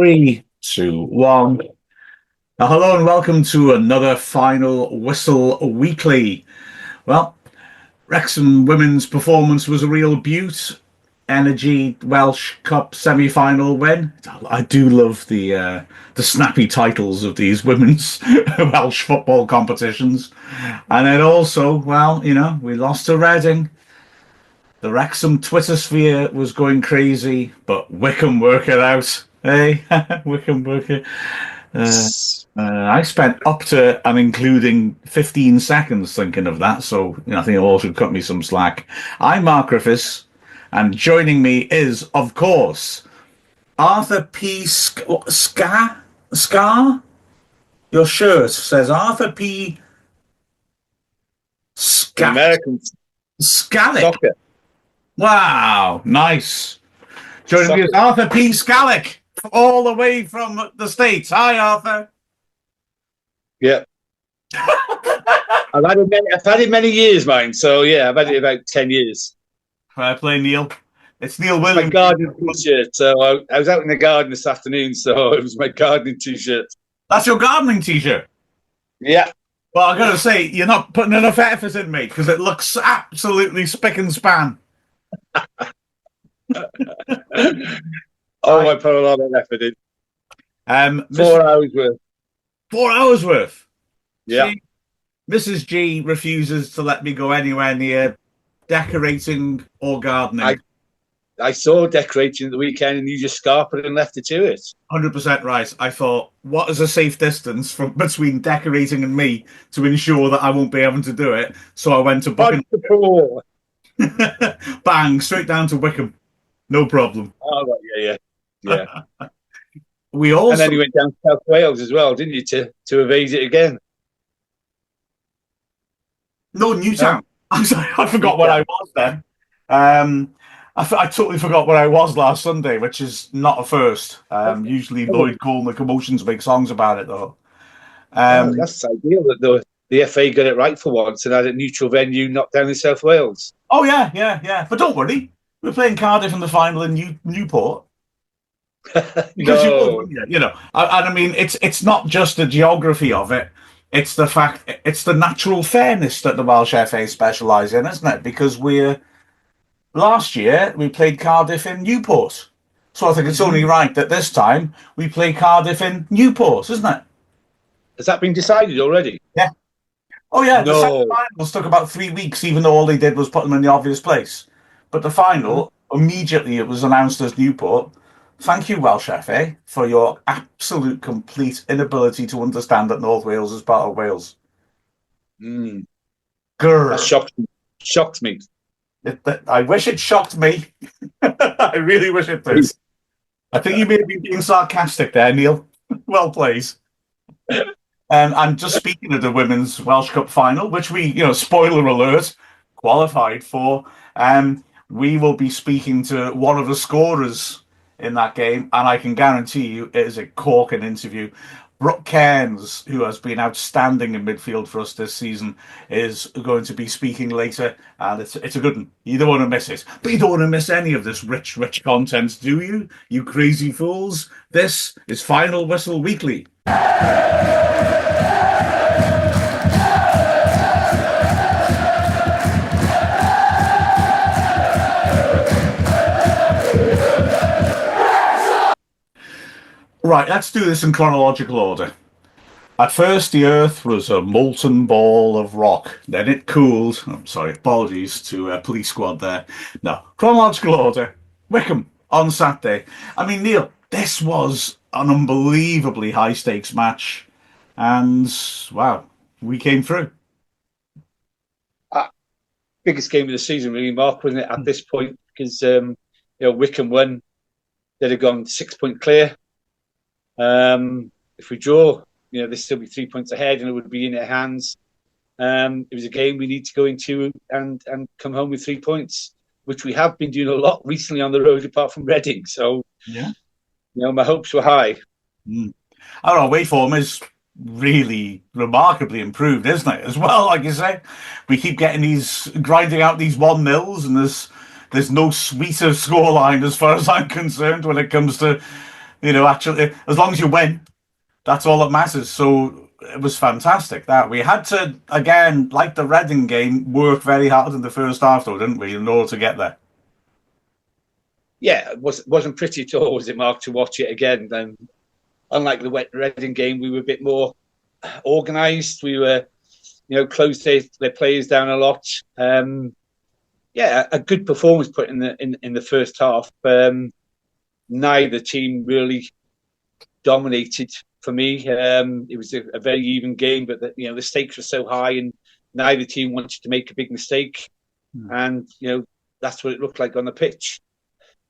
Three, two, one. Hello and welcome to another Final Whistle Weekly. Well, Wrexham women's performance was a real beaut. Energy Welsh Cup semi-final win. I do love the snappy titles of these women's Welsh football competitions. And then also, we lost to Reading. The Wrexham Twitter sphere was going crazy, but Wycombe work it out. Hey, Wycombe work it. I spent up to and including 15 seconds thinking of that, so I think it all should cut me some slack. I'm Mark Griffiths, and joining me is, of course, Arthur P. Scar? Your shirt says Arthur P. American Scallick. Soccer. Wow, nice. Joining me is Arthur P. Scallick, all the way from the States. Hi, Arthur. Yeah. I've had it many years, mine. So yeah, I've had it about 10 years. Fair play, Neil. It's Neil Williams. My gardening t-shirt. So I was out in the garden this afternoon, so it was my gardening t-shirt. That's your gardening t-shirt? Yeah. Well, I gotta say, you're not putting enough effort in, mate, because it looks absolutely spick and span. I put a lot of effort in. 4 hours worth. 4 hours worth? Yeah. See, Mrs. G refuses to let me go anywhere near decorating or gardening. I saw decorating at the weekend and you just scarpered it and left it to it. 100% right. I thought, what is a safe distance from between decorating and me to ensure that I won't be able to do it? So I went to Buckingham. Bang, straight down to Wycombe. No problem. Oh, right, yeah. We also... And then you went down to South Wales as well, didn't you, to evade it again? No, Newtown. I'm sorry, I forgot where I was then. I totally forgot where I was last Sunday, which is not a first. Usually Lloyd Cole and the Commotions make songs about it, though. That's ideal that the FA got it right for once and had a neutral venue knocked down in South Wales. Oh, yeah. But don't worry. We're playing Cardiff in the final in Newport. No. I mean, it's not just the geography of it. It's the fact, it's the natural fairness that the Welsh FA specialise in, isn't it? Because last year we played Cardiff in Newport. So I think it's only right that this time we play Cardiff in Newport, isn't it? Has that been decided already? Yeah. Oh, yeah. No. The semi-finals took about 3 weeks, even though all they did was put them in the obvious place. But the final, immediately it was announced as Newport. Thank you, Welsh FA, for your absolute complete inability to understand that North Wales is part of Wales. That shocked me. I wish it shocked me. I really wish it did. I think you may be being sarcastic there, Neil. Well played. And just speaking of the Women's Welsh Cup final, which we, spoiler alert, qualified for, we will be speaking to one of the scorers in that game, and I can guarantee you it is a corking interview. Brooke Cairns, who has been outstanding in midfield for us this season, is going to be speaking later, and it's a good one. You don't want to miss it. But you don't want to miss any of this rich content, do you? You crazy fools. This is Final Whistle Weekly. Right, let's do this in chronological order. At first, the Earth was a molten ball of rock. Then it cooled. I'm sorry, apologies to Police Squad there. No, chronological order. Wycombe on Saturday. I mean, Neil, this was an unbelievably high-stakes match. And, wow, we came through. Biggest game of the season, really, Mark, wasn't it, at this point? Because, Wycombe won. They'd have gone 6 point clear. If we draw, they'd still be 3 points ahead and it would be in their hands. It was a game we need to go into and come home with 3 points, which we have been doing a lot recently on the road, apart from Reading. So, my hopes were high. Our away form is really remarkably improved, isn't it? As well, like you say, we keep grinding out these 1-0s, and there's no sweeter scoreline as far as I'm concerned when it comes to Actually, as long as you win, that's all that matters. So it was fantastic that we had to, again, like the Reading game, work very hard in the first half, though, didn't we, in order to get there? Yeah, it wasn't pretty at all, was it, Mark, to watch it again? Then, unlike the Reading game, we were a bit more organised. We were, closed their players down a lot. A good performance put in the first half. Neither team really dominated for me. It was a very even game, but the stakes were so high, and neither team wanted to make a big mistake. And that's what it looked like on the pitch.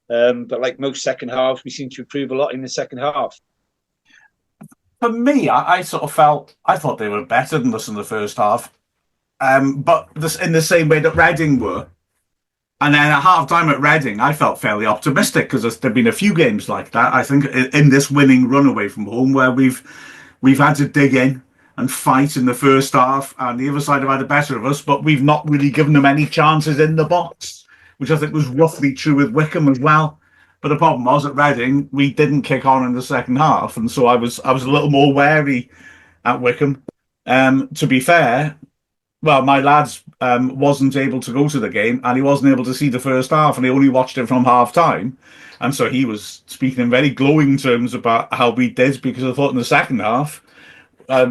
But like most second halves, we seem to improve a lot in the second half. For me, I thought they were better than us in the first half. But in the same way that Reading were. And then at half-time at Reading, I felt fairly optimistic because there've been a few games like that, I think, in this winning run away from home where we've had to dig in and fight in the first half, and the other side have had the better of us, but we've not really given them any chances in the box, which I think was roughly true with Wycombe as well. But the problem was at Reading, we didn't kick on in the second half, and so I was a little more wary at Wycombe. To be fair, well, my lads wasn't able to go to the game, and he wasn't able to see the first half, and he only watched it from half-time. And so he was speaking in very glowing terms about how we did, because I thought in the second half,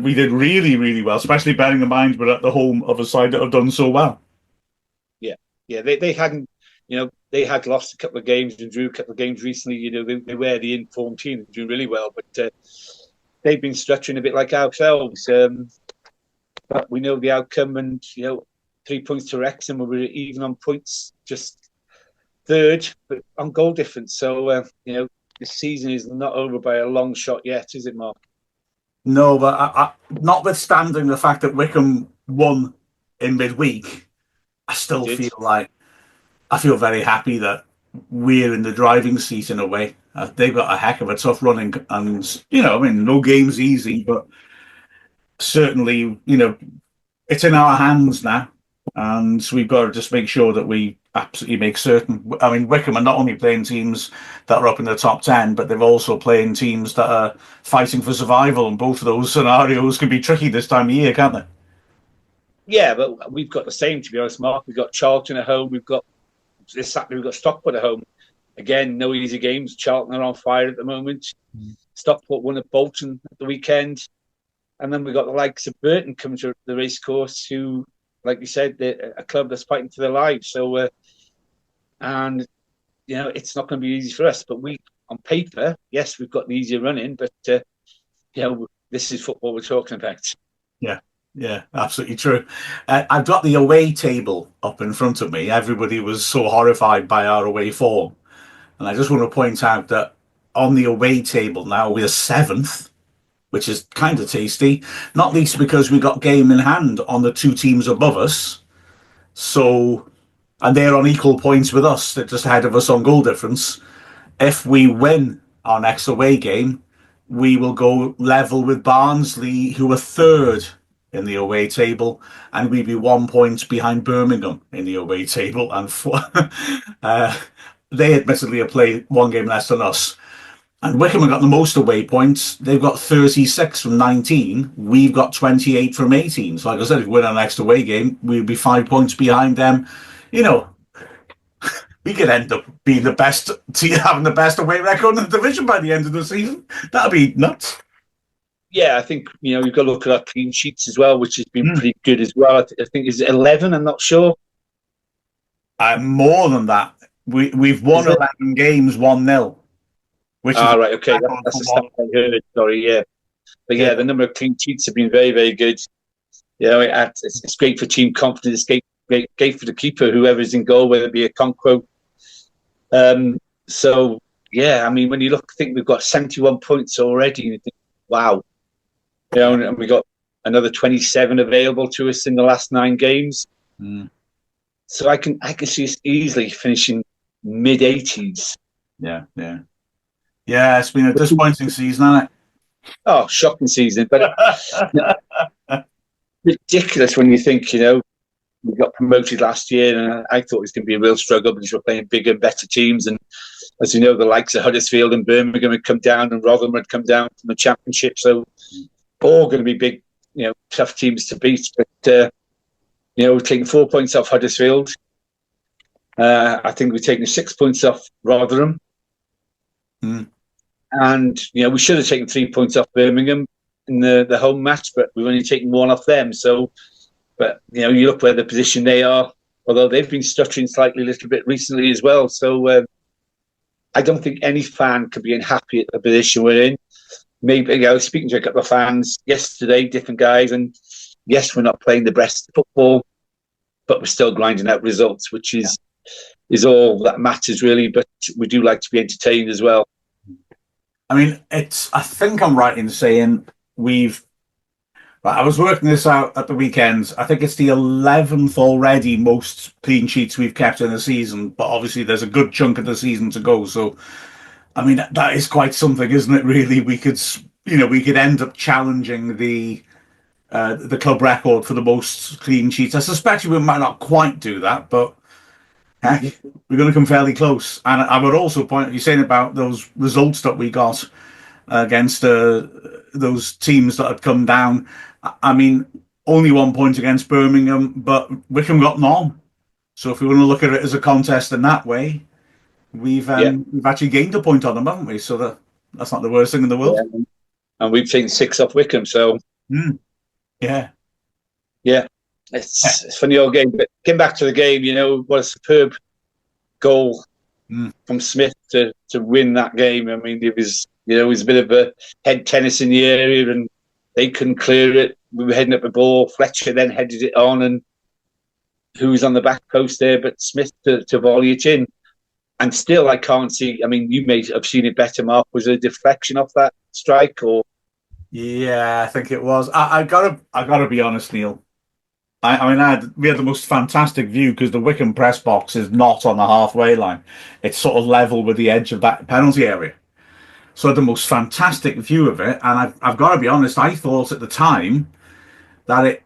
we did really, really well, especially bearing in mind we're at the home of a side that have done so well. Yeah, they hadn't, they had lost a couple of games and drew a couple of games recently. They were the informed team, doing really well, but they've been stretching a bit like ourselves. But we know the outcome, and 3 points to Wrexham, and we're even on points, just third, but on goal difference. So the season is not over by a long shot yet, is it, Mark? No, but notwithstanding the fact that Wycombe won in midweek, I still feel very happy that we're in the driving seat in a way. They've got a heck of a tough running, and no game's easy, but certainly, it's in our hands now, and we've got to just make sure that we absolutely make certain. I mean, Wycombe are not only playing teams that are up in the top 10, but they're also playing teams that are fighting for survival, and both of those scenarios can be tricky this time of year, can't they? Yeah, but we've got the same, to be honest, Mark. We've got Charlton at home. This Saturday we've got Stockport at home. Again, no easy games. Charlton are on fire at the moment. Stockport won at Bolton at the weekend. And then we've got the likes of Burton coming to the racecourse, who, like you said, they're a club that's fighting for their lives. So, it's not going to be easy for us. But we, on paper, yes, we've got the easier running, but, this is football we're talking about. Yeah, absolutely true. I've got the away table up in front of me. Everybody was so horrified by our away form. And I just want to point out that on the away table now, we're 7th. Which is kind of tasty, not least because we got game in hand on the two teams above us. So, and they're on equal points with us. They're just ahead of us on goal difference. If we win our next away game, we will go level with Barnsley, who are 3rd in the away table, and we'd be 1 point behind Birmingham in the away table. And they admittedly have played one game less than us. And Wycombe have got the most away points. They've got 36 from 19. We've got 28 from 18. So like I said, if we win our next away game, we'll be 5 points behind them. We could end up being the best team, having the best away record in the division by the end of the season. That'd be nuts. Yeah, I think, you've got to look at our clean sheets as well, which has been pretty good as well. I think it's 11, I'm not sure. More than that. We've won 11 games 1-0. Right, okay. That's the stuff I heard. Sorry, yeah. But the number of clean sheets have been very, very good. It's great for team confidence. It's great for the keeper, whoever's in goal, whether it be a Conquo. When you think we've got 71 points already, you think, wow. And we got another 27 available to us in the last 9 games. So I can see us easily finishing mid-80s. Yeah, it's been a disappointing season, hasn't it? Oh, shocking season. But ridiculous when you think, we got promoted last year, and I thought it was going to be a real struggle because we're playing bigger, better teams. And as you know, the likes of Huddersfield and Birmingham had come down, and Rotherham had come down from the Championship. So all going to be big, tough teams to beat. But we're taking 4 points off Huddersfield. I think we're taking 6 points off Rotherham. And, we should have taken 3 points off Birmingham in the home match, but we've only taken 1 off them. So, but, you look where the position they are, although they've been stuttering slightly a little bit recently as well. So I don't think any fan could be unhappy at the position we're in. Maybe, I was speaking to a couple of fans yesterday, different guys, and yes, we're not playing the best football, but we're still grinding out results, which is all that matters, really. But we do like to be entertained as well. I mean, I think I'm right in saying I was working this out at the weekends. I think it's the 11th already most clean sheets we've kept in the season, but obviously there's a good chunk of the season to go. So, I mean, that is quite something, isn't it? Really, we could end up challenging the club record for the most clean sheets. I suspect we might not quite do that, but heck, we're going to come fairly close. And I would also point out, you're saying about those results that we got against those teams that had come down. I mean, only 1 point against Birmingham, but Wycombe got none. So if we want to look at it as a contest in that way, we've actually gained a point on them, haven't we? So that's not the worst thing in the world. Yeah. And we've taken 6 off Wycombe, so yeah. It's a funny old game. But came back to the game, what a superb goal from Smith to win that game. I mean, it was a bit of a head tennis in the area, and they couldn't clear it. We were heading up the ball. Fletcher then headed it on, and who was on the back post there but Smith to volley it in. And still, I can't see. I mean, you may have seen it better, Mark. Was there a deflection off that strike, or? Yeah, I think it was. I gotta be honest, Neil. I mean, we had the most fantastic view because the Wycombe press box is not on the halfway line. It's sort of level with the edge of that penalty area. So I had the most fantastic view of it, and I've got to be honest. I thought at the time that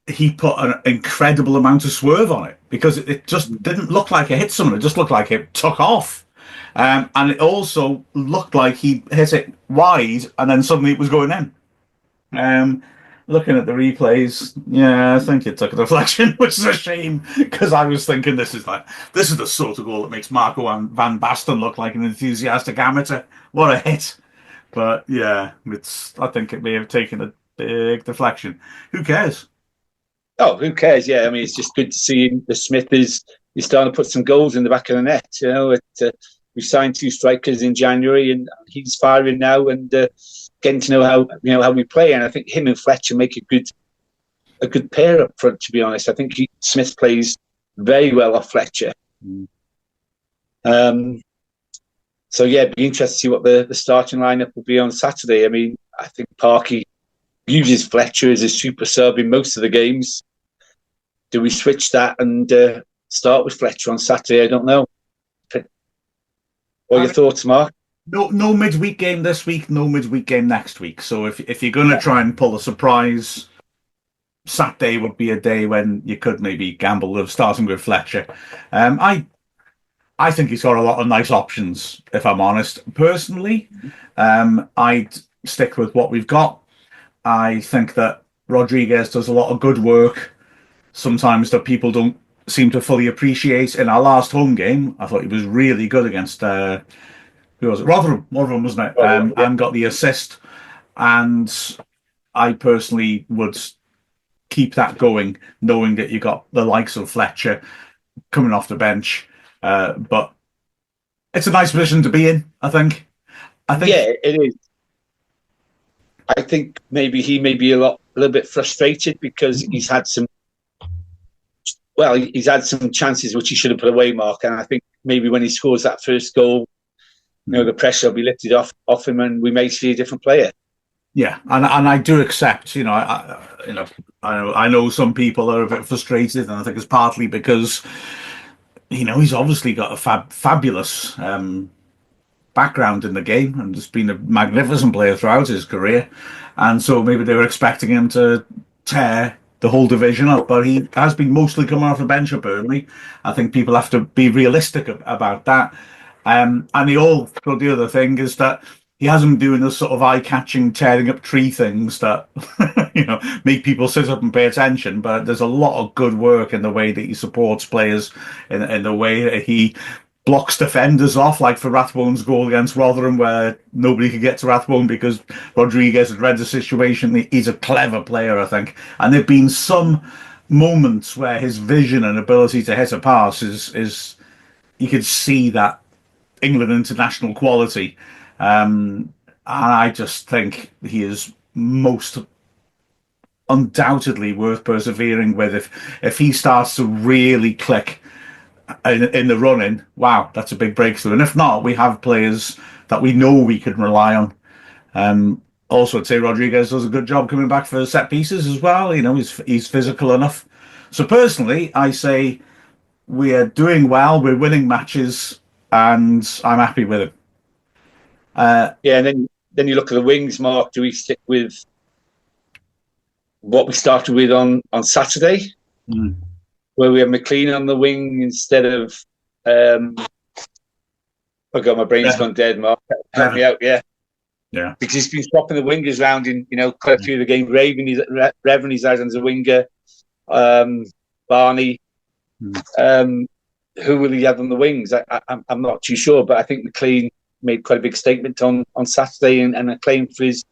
he put an incredible amount of swerve on it because it just didn't look like it hit someone. It just looked like it took off, and it also looked like he hit it wide, and then suddenly it was going in. Looking at the replays, yeah, I think it took a deflection, which is a shame because I was thinking this is the sort of goal that makes Marco van Basten look like an enthusiastic amateur. What a hit! But yeah, I think it may have taken a big deflection. Who cares? Oh, who cares? Yeah, I mean, it's just good to see the Smith is starting to put some goals in the back of the net. We signed 2 strikers in January, and he's firing now and getting to know how we play. And I think him and Fletcher make a good pair up front. To be honest, I think Smith plays very well off Fletcher. So yeah, it'd be interesting to see what the starting lineup will be on Saturday. I mean, I think Parky uses Fletcher as a super sub in most of the games. Do we switch that and start with Fletcher on Saturday? I don't know. What are your thoughts, Mark? No midweek game this week, no midweek game next week. So if you're going to try and pull a surprise, Saturday would be a day when you could maybe gamble of starting with Fletcher. I think he's got a lot of nice options, if I'm honest. Personally, I'd stick with what we've got. I think that Rodriguez does a lot of good work, sometimes that people don't seem to fully appreciate. In our last home game, I thought he was really good against who was it? Rotherham, wasn't it? And got the assist. And I personally would keep that going, knowing that you got the likes of Fletcher coming off the bench. But it's a nice position to be in, I think. Yeah, it is. I think maybe he may be a little bit frustrated because he's had some chances which he should have put away, Mark. And I think maybe when he scores that first goal, the pressure will be lifted off him, and we may see a different player. Yeah, and I do accept. I know some people are a bit frustrated, and I think it's partly because he's obviously got a fabulous background in the game and just been a magnificent player throughout his career, and so maybe they were expecting him to tear the whole division up, but he has been mostly coming off the bench at Burnley. I think people have to be realistic about that. And the other thing is that he hasn't been doing the sort of eye-catching, tearing up tree things that make people sit up and pay attention. But there's a lot of good work in the way that he supports players, in the way that he blocks defenders off, like for Rathbone's goal against Rotherham, where nobody could get to Rathbone because Rodriguez had read the situation. He's a clever player, I think. And there've been some moments where his vision and ability to hit a pass is you could see that England international quality. And I just think he is most undoubtedly worth persevering with. If he starts to really click in the running, wow, that's a big breakthrough. And if not, we have players that we know we can rely on. Also, I'd say Rodriguez does a good job coming back for set pieces as well. He's physical enough. So personally, I say we are doing well. We're winning matches, and I'm happy with it. And then you look at the wings, Mark. Do we stick with what we started with on Saturday, where we have McLean on the wing instead of? Oh God, my brain's gone dead. Mark, help me out. Yeah. Because he's been swapping the wingers around in quite a few of the games. Revan, he's out as a winger. Barney. Who will he have on the wings? I'm not too sure, but I think McLean made quite a big statement on Saturday and a claim for his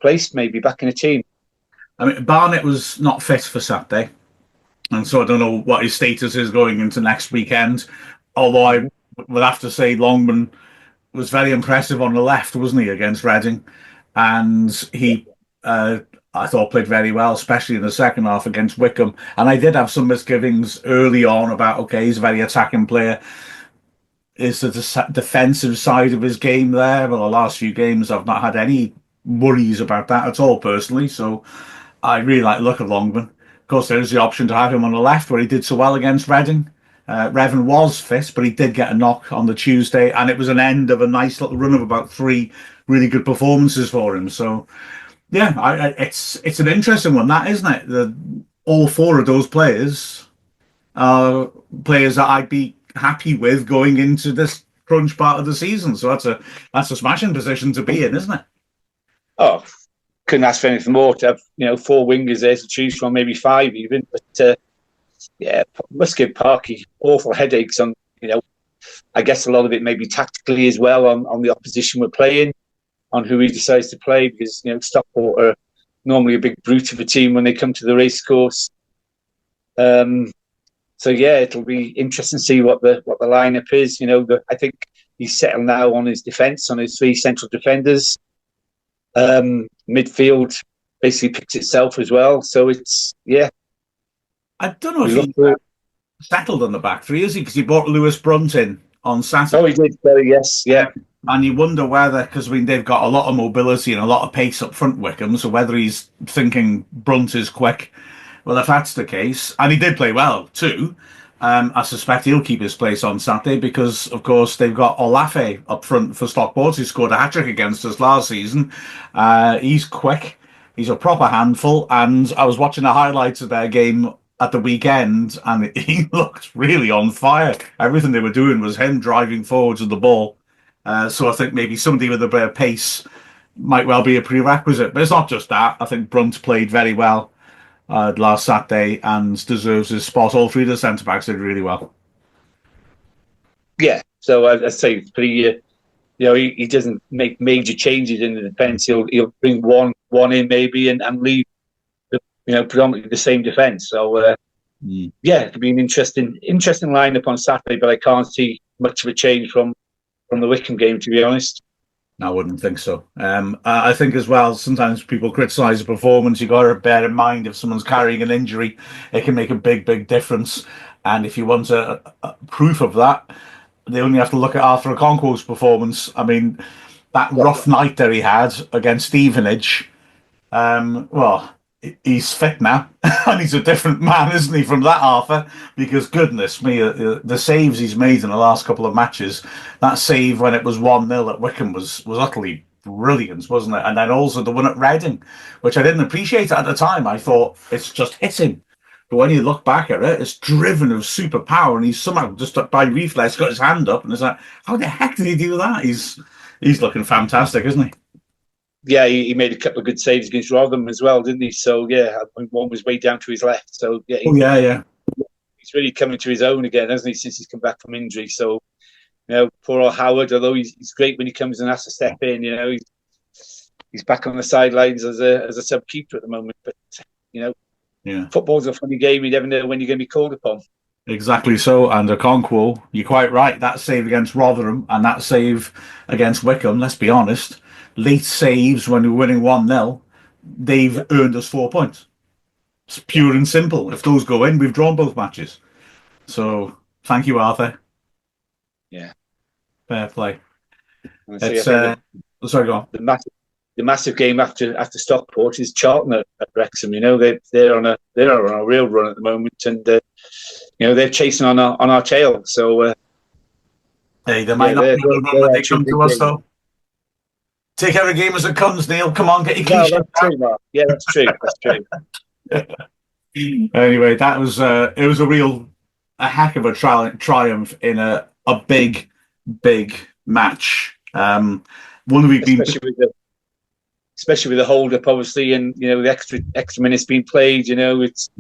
place maybe back in the team. I mean, Barnett was not fit for Saturday, and so I don't know what his status is going into next weekend. Although I would have to say Longman was very impressive on the left, wasn't he, against Reading? And he, I thought, played very well, especially in the second half against Wycombe. And I did have some misgivings early on about, okay, he's a very attacking player. Is the defensive side of his game there? Well, the last few games, I've not had any worries about that at all, personally. So I really like the look of Longman. Of course, there is the option to have him on the left, where he did so well against Reading. Revan was fit, but he did get a knock on the Tuesday, and it was an end of a nice little run of about 3 really good performances for him. So, yeah, it's an interesting one, that, isn't it? All 4 of those players are players that I'd be happy with going into this crunch part of the season. So that's a smashing position to be in, isn't it? Oh, couldn't ask for anything more to have 4 wingers there to choose from, maybe 5 even. But must give Parky awful headaches on. I guess a lot of it maybe tactically as well on the opposition we're playing, on who he decides to play, because Stockport are normally a big brute of a team when they come to the racecourse. So yeah, it'll be interesting to see what the lineup is. I think he's settled now on his defence, on his 3 central defenders. Midfield basically picks itself as well. So it's I don't know if he settled on the back 3, is he? Because he brought Lewis Brunt in on Saturday. Oh, he did. Yes, yeah. And you wonder whether, because they've got a lot of mobility and a lot of pace up front, Wycombe, so whether he's thinking Brunt is quick. Well, if that's the case, and he did play well too, I suspect he'll keep his place on Saturday because, of course, they've got Olafe up front for Stockport, who scored a hat-trick against us last season. He's quick. He's a proper handful. And I was watching the highlights of their game at the weekend, and he looked really on fire. Everything they were doing was him driving forwards with the ball. So I think maybe somebody with a bit of pace might well be a prerequisite. But it's not just that. I think Brunt played very well last Saturday and deserves his spot. All 3 of the centre-backs did really well. Yeah, so I'd say it's pretty... he doesn't make major changes in the defence. He'll bring one in maybe and leave predominantly the same defence. So it'll be an interesting lineup on Saturday, but I can't see much of a change from the Wycombe game, to be honest. I wouldn't think so. I think as well, sometimes people criticise a performance. You've got to bear in mind if someone's carrying an injury, it can make a big difference. And if you want a proof of that, they only have to look at Arthur Okonkwo's performance. I mean, that rough night that he had against Stevenage, he's fit now, and he's a different man, isn't he, from that Arthur? Because goodness me, the saves he's made in the last couple of matches, that save when it was 1-0 at Wycombe was utterly brilliant, wasn't it? And then also the one at Reading, which I didn't appreciate at the time. I thought it's just hit him. But when you look back at it, it's driven of superpower, and he's somehow just by reflex got his hand up, and it's like, how the heck did he do that? He's looking fantastic, isn't he? Yeah, he made a couple of good saves against Rotherham as well, didn't he? So yeah, one was way down to his left. So yeah, he's really coming to his own again, hasn't he, since he's come back from injury? So poor old Howard, although he's great when he comes and has to step in, he's back on the sidelines as a sub keeper at the moment. But football's a funny game. You never know when you're going to be called upon. Exactly so. And Okonkwo, you're quite right. That save against Rotherham and that save against Wycombe, let's be honest, late saves when we're winning 1-0, they've earned us 4 points. It's pure and simple. If those go in, we've drawn both matches. So thank you, Arthur. Yeah. Fair play. Sorry, go on. The massive game after Stockport is Charlton at Wrexham. They're on a real run at the moment, and they're chasing on our tail. So hey, they might not be the run when they come to us, though. Take every game as it comes, Neil. Come on, get your cliche. That's true, Mark. Yeah, that's true. That's true. Anyway, that was it was a heck of a triumph in a big match. One we've been. Especially with the hold up, obviously, and the extra minutes being played. It's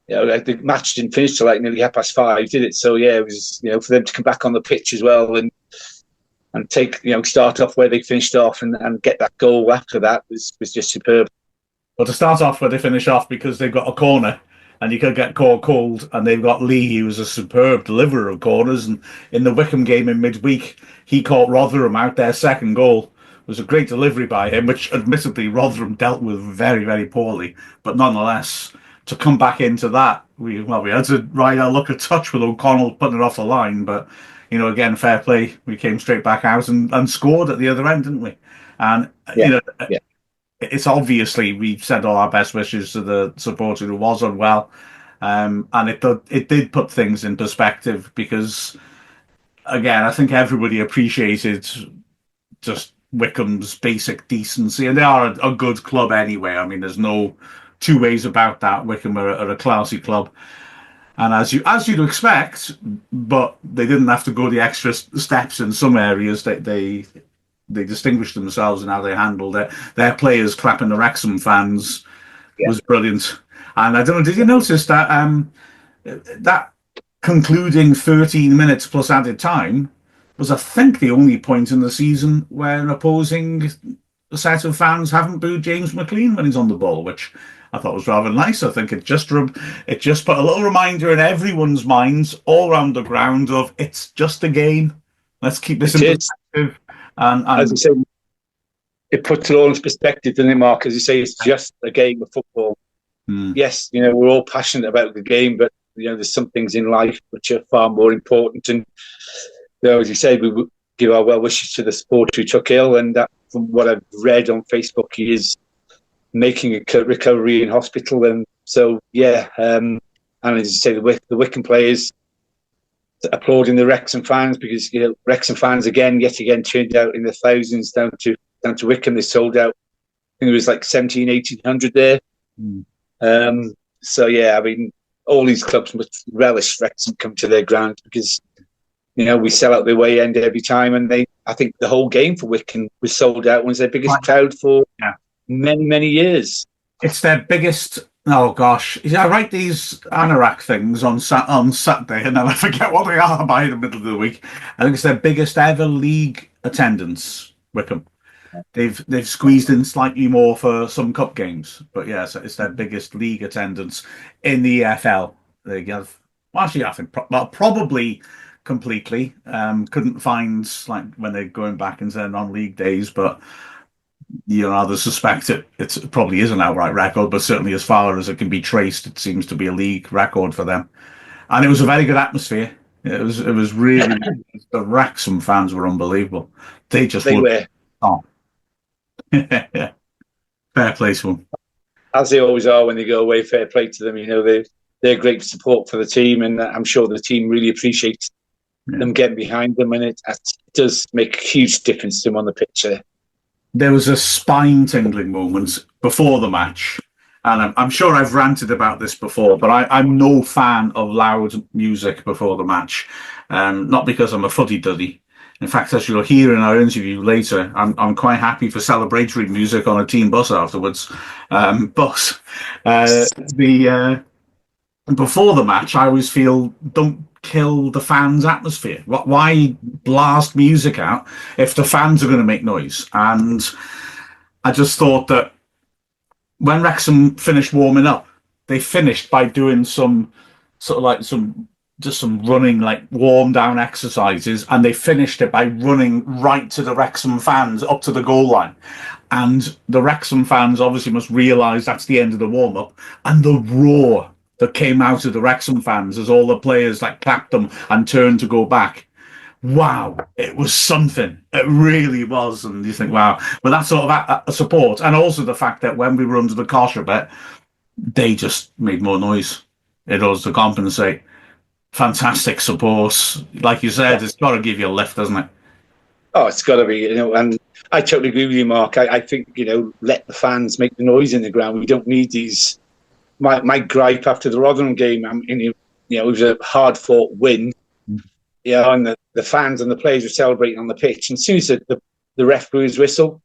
the match didn't finish till like nearly 5:30, did it? So yeah, it was for them to come back on the pitch as well and take start off where they finished off and get that goal after that was just superb. Well, to start off where they finish off, because they've got a corner and you could get caught cold, and they've got Lee, who was a superb deliverer of corners, and in the Wycombe game in midweek, he caught Rotherham out. Their second goal was a great delivery by him, which admittedly Rotherham dealt with very, very poorly, but nonetheless, to come back into that, we had to ride our luck a touch with O'Connell putting it off the line, but again, fair play. We came straight back out and scored at the other end, didn't we? And it's obviously we've sent all our best wishes to the supporter who was unwell, and it did put things in perspective, because again, I think everybody appreciated just Wycombe's basic decency, and they are a good club anyway. I mean, there's no two ways about that. Wycombe are a classy club, and as you'd expect, but they didn't have to go the extra steps in some areas. They distinguished themselves in how they handled it. Their players clapping the Wrexham fans was brilliant. And I don't know, did you notice that that concluding 13 minutes plus added time was, I think, the only point in the season where an opposing set of fans haven't booed James McLean when he's on the ball, which I thought was rather nice. I think it just put a little reminder in everyone's minds all around the ground of it's just a game. Let's keep this in perspective. And as you say, it puts it all into perspective, doesn't it, Mark? As you say, it's just a game of football. Yes, we're all passionate about the game, but there's some things in life which are far more important. And as you said, we give our well wishes to the supporter who took ill, and that, from what I've read on Facebook, he is making a recovery in hospital. And so, and as you say, the Wycombe players applauding the Wrexham fans, because Wrexham fans yet again turned out in the thousands down to Wycombe. They sold out. I think it was like 1,800 there. So yeah, I mean, all these clubs must relish Wrexham come to their ground, because we sell out the away end every time, and I think the whole game for Wycombe was sold out. It was their biggest crowd for many years. It's their biggest. Oh gosh, I write these anorak things on Saturday, and then I forget what they are by the middle of the week. I think it's their biggest ever league attendance, Wycombe. They've squeezed in slightly more for some cup games, but yes, it's their biggest league attendance in the EFL. They have, well, actually, I think probably completely. Couldn't find like when they're going back into their non-league days, but others suspect it probably is an outright record, but certainly as far as it can be traced, it seems to be a league record for them. And it was a very good atmosphere. It was really the Wrexham fans were unbelievable. They were. Oh. Fair play to them. As they always are when they go away, fair play to them. They're great support for the team, and I'm sure the team really appreciates them getting behind them, and it does make a huge difference to them on the pitch there. There was a spine-tingling moment before the match And I'm sure I've ranted about this before, but I'm no fan of loud music before the match. Not because I'm a fuddy-duddy. In fact, as you'll hear in our interview later, I'm quite happy for celebratory music on a team bus afterwards. But before the match, I always feel, don't kill the fans' atmosphere. Why blast music out if the fans are going to make noise? And I just thought that when Wrexham finished warming up, they finished by doing some sort of like some running, like warm down exercises, and they finished it by running right to the Wrexham fans up to the goal line. And the Wrexham fans obviously must realise that's the end of the warm up, and the roar that came out of the Wrexham fans as all the players like clapped them and turned to go back. Wow, it was something. It really was. And you think, wow. But that sort of support, and also the fact that when we were under the cosh a bit, they just made more noise. It was to compensate. Fantastic support. Like you said, it's got to give you a lift, doesn't it? Oh, it's got to be, and I totally agree with you, Mark. I think, let the fans make the noise in the ground. We don't need these. My gripe after the Rotherham game, it was a hard-fought win. And the fans and the players were celebrating on the pitch. And as soon as the ref blew his whistle,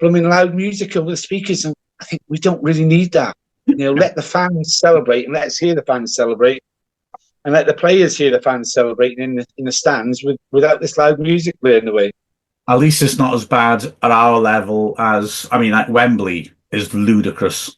blooming loud music over the speakers. And I think we don't really need that. Let the fans celebrate, and let us hear the fans celebrate, and let the players hear the fans celebrating in the stands without this loud music playing the way. At least it's not as bad at our level as, like Wembley is ludicrous.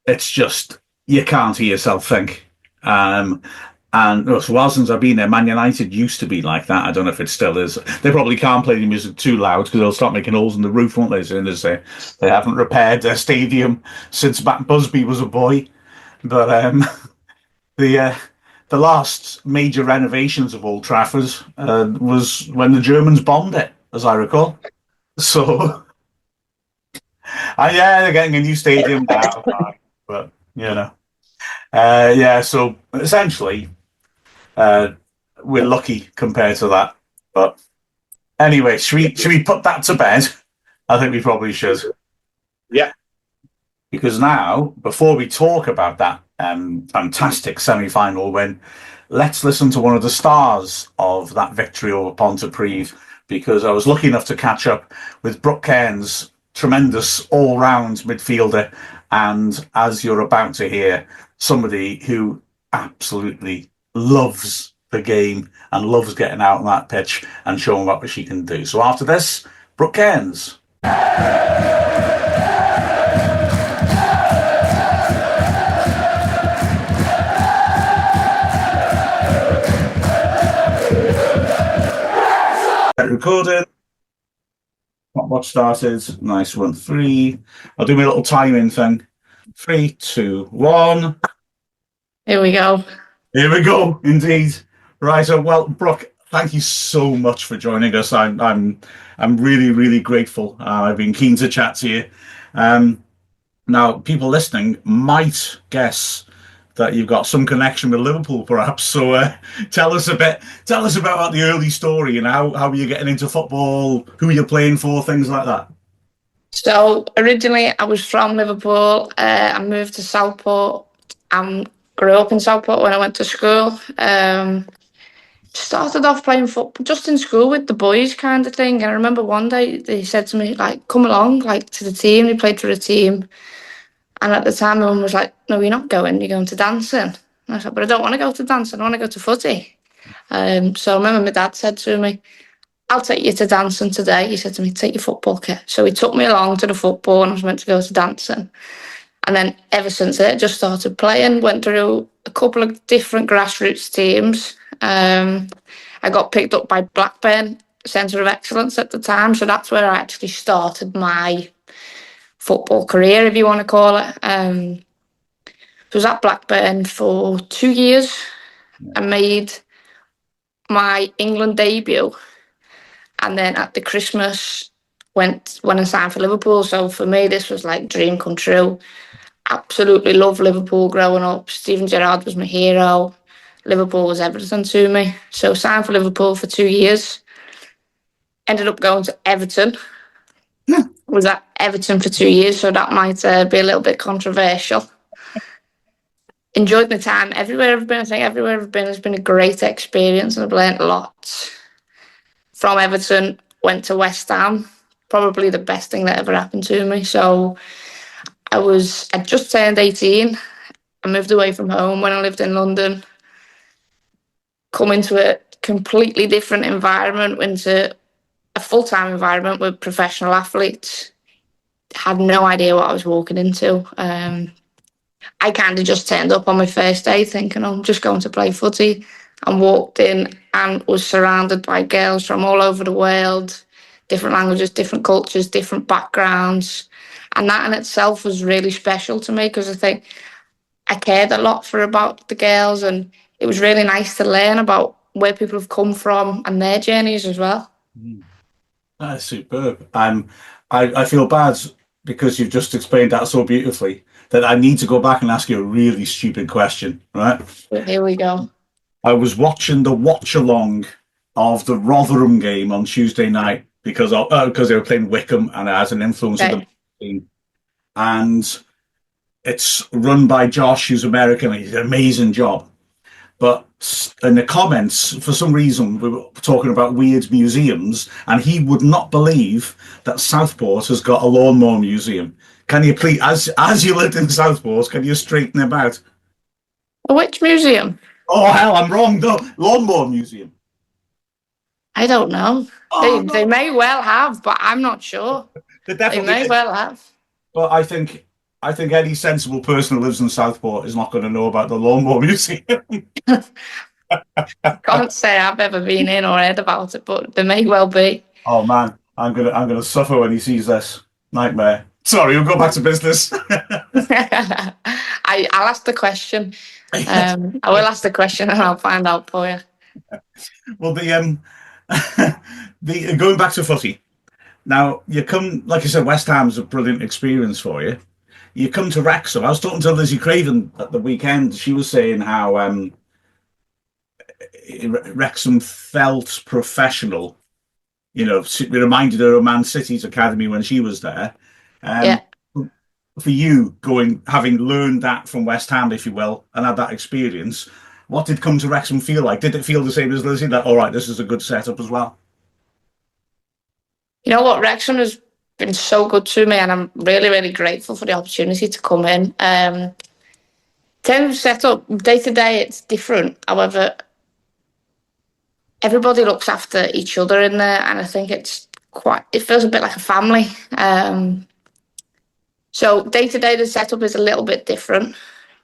It's just, you can't hear yourself think. And while since I've been there, Man United used to be like that. I don't know if it still is. They probably can't play the music too loud because they'll start making holes in the roof, won't they? As soon as they haven't repaired their stadium since Matt Busby was a boy. But the last major renovations of Old Trafford was when the Germans bombed it, as I recall. So, they're getting a new stadium now. But, so essentially, we're lucky compared to that. But anyway, should we put that to bed? I think we probably should. Yeah. Because now, before we talk about that fantastic semi-final win, let's listen to one of the stars of that victory over Pontypridd, because I was lucky enough to catch up with Brooke Cairns, tremendous all-round midfielder, and as you're about to hear, somebody who absolutely loves the game and loves getting out on that pitch and showing what she can do. So after this, Brooke Cairns. Recorded. What started? Nice one. 3. I'll do my little timing thing. 3, 2, 1. Here we go. Here we go. Indeed. Right. So, well, Brooke, thank you so much for joining us. I'm really, really grateful. I've been keen to chat to you. Now, people listening might guess that you've got some connection with Liverpool, perhaps. So tell us about the early story and how you're getting into football, who you're playing for, things like that. So originally I was from Liverpool. I moved to Southport and grew up in Southport when I went to school. Started off playing football just in school with the boys kind of thing. And I remember one day they said to me, like, come along, like, to the team. They played for a team. And at the time, my mum was like, no, you're not going, you're going to dancing. And I said, but I don't want to go to dancing, I want to go to footy. So I remember my dad said to me, I'll take you to dancing today. He said to me, take your football kit. So he took me along to the football and I was meant to go to dancing. And then ever since it, just started playing, went through a couple of different grassroots teams. I got picked up by Blackburn Centre of Excellence at the time. So that's where I actually started my football career, if you want to call it. I was at Blackburn for 2 years. I made my England debut, and then at the Christmas went and signed for Liverpool. So for me, this was like dream come true. Absolutely loved Liverpool growing up. Steven Gerrard was my hero. Liverpool was everything to me. So signed for Liverpool for 2 years. Ended up going to Everton. Was at Everton for 2 years, so that might be a little bit controversial. enjoyed my time everywhere I've been. I think everywhere I've been has been a great experience, and I've learned a lot. From Everton, went to West Ham, probably the best thing that ever happened to me. So I just turned 18. I moved away from home when I lived in London, come into a completely different environment, into a full-time environment with professional athletes. Had no idea what I was walking into. I kind of just turned up on my first day thinking, I'm just going to play footy, and walked in and was surrounded by girls from all over the world, different languages, different cultures, different backgrounds. And that in itself was really special to me, because I think I cared a lot about the girls, and it was really nice to learn about where people have come from and their journeys as well. That is superb. I feel bad because you've just explained that so beautifully that I need to go back and ask you a really stupid question, right? Here we go. I was watching the watch-along of the Rotherham game on Tuesday night because they were playing Wycombe, and it has an influence on the team. And it's run by Josh, who's American, and he did an amazing job. But in the comments, for some reason, we were talking about weird museums, and he would not believe that Southport has got a lawnmower museum. Can you please, as you lived in Southport, can you straighten him out? Which museum? Oh, hell, I'm wrong. No, lawnmower museum. I don't know. They may well have, but I'm not sure. They may well have. But I think any sensible person who lives in Southport is not going to know about the lawnmower museum. Can't say I've ever been in or heard about it, but there may well be. Oh man, I'm gonna suffer when he sees this. Nightmare. Sorry, we'll go back to business. I'll ask the question. I will ask the question, and I'll find out for you. Well, the going back to footy. Now you come, like I said, West Ham's a brilliant experience for you. You come to Wrexham. I was talking to Lizzie Craven at the weekend. She was saying how Wrexham felt professional. You know, it reminded her of Man City's academy when she was there. Yeah. For you, having learned that from West Ham, if you will, and had that experience, what did come to Wrexham feel like? Did it feel the same as Lizzie, that, all right, this is a good setup as well? You know what? Wrexham has been so good to me, and I'm really, really grateful for the opportunity to come in. In terms of setup, day to day, it's different. However, everybody looks after each other in there, and I think it feels a bit like a family. So day to day, the setup is a little bit different,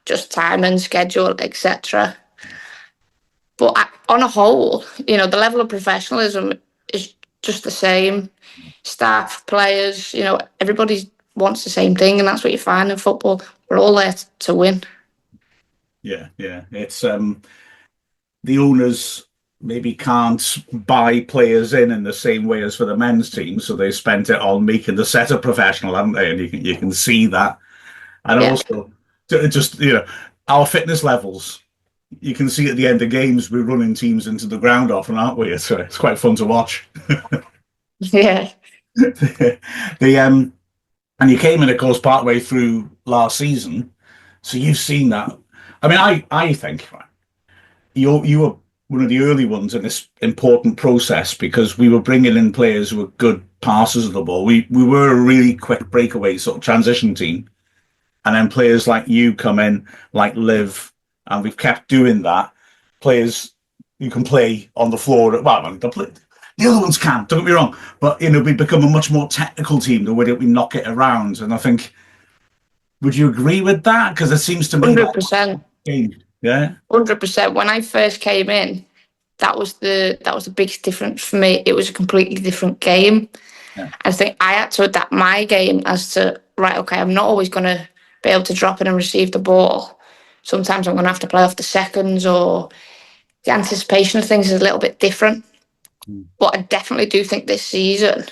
just time and schedule, etc. But on a whole, you know, the level of professionalism is just the same. Staff, players, you know, everybody wants the same thing, and that's what you find in football. We're all there to win. Yeah. It's the owners maybe can't buy players in the same way as for the men's team, so they spent it on making the setup professional, haven't they? And you can see that. And also, just, you know, our fitness levels. You can see at the end of games, we're running teams into the ground often, aren't we? It's quite fun to watch. Yeah. And you came in, of course, partway through last season, so you've seen that. I mean, I think you were one of the early ones in this important process, because we were bringing in players who were good passers of the ball. We were a really quick breakaway sort of transition team, and then players like you come in, like Liv, and we've kept doing that. Players you can play on the floor. Well, the other ones can, don't get me wrong, but, you know, we've become a much more technical team, the way that we knock it around. And I think, would you agree with that? Because it seems to me 100%. Yeah, 100%. When I first came in, that was the biggest difference for me. It was a completely different game. Yeah. I think I had to adapt my game as to, right, okay, I'm not always going to be able to drop in and receive the ball. Sometimes I'm going to have to play off the seconds, or the anticipation of things is a little bit different. But I definitely do think this season,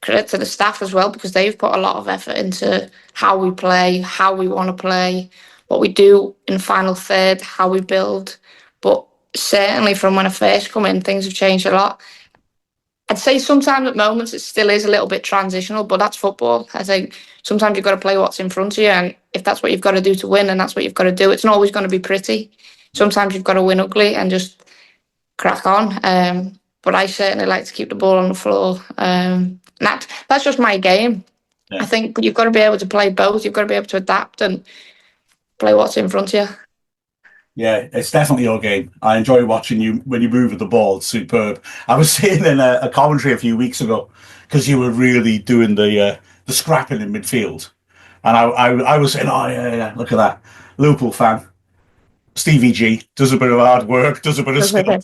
credit to the staff as well, because they've put a lot of effort into how we play, how we want to play, what we do in final third, how we build. But certainly from when I first come in, things have changed a lot. I'd say sometimes at moments it still is a little bit transitional, but that's football. I think sometimes you've got to play what's in front of you, and if that's what you've got to do to win, and that's what you've got to do, it's not always going to be pretty. Sometimes you've got to win ugly and just crack on. But I certainly like to keep the ball on the floor. That's just my game. Yeah. I think you've got to be able to play both. You've got to be able to adapt and play what's in front of you. Yeah, it's definitely your game. I enjoy watching you when you move with the ball. It's superb. I was saying in a commentary a few weeks ago, because you were really doing the scrapping in midfield. And I was saying, oh, yeah, look at that. Liverpool fan. Stevie G does a bit of hard work, does a bit of skill.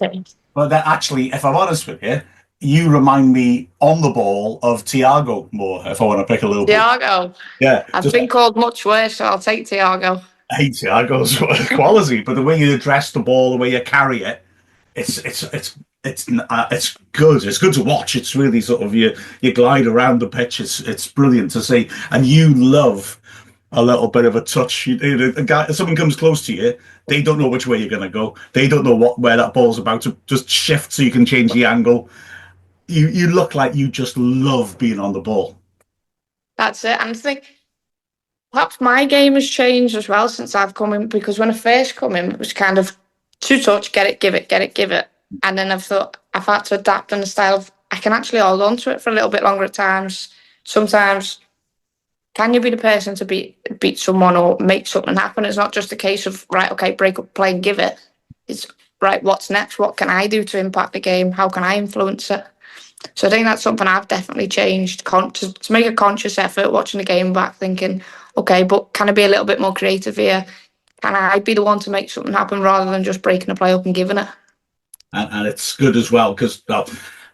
But that actually, if I'm honest with you, you remind me on the ball of Thiago more, if I want to pick a little Thiago? Yeah. I've been called much worse, so I'll take Thiago. I hate Thiago's quality, but the way you address the ball, the way you carry it, it's good. It's good to watch. It's really sort of you glide around the pitch. It's brilliant to see, and you love a little bit of a touch. Someone comes close to you, they don't know which way you're going to go. They don't know where that ball's about to just shift, so you can change the angle. You look like you just love being on the ball. That's it. And I think perhaps my game has changed as well since I've come in, because when I first come in, it was kind of two touch, get it, give it, get it, give it. And then I've thought I've had to adapt in the style of I can actually hold on to it for a little bit longer at times. Sometimes, can you be the person to beat someone or make something happen? It's not just a case of, right, okay, break up play and give it. It's, right, what's next? What can I do to impact the game? How can I influence it? So I think that's something I've definitely changed, to make a conscious effort, watching the game back, thinking, okay, but can I be a little bit more creative here? Can I be the one to make something happen rather than just breaking the play up and giving it? And it's good as well, because,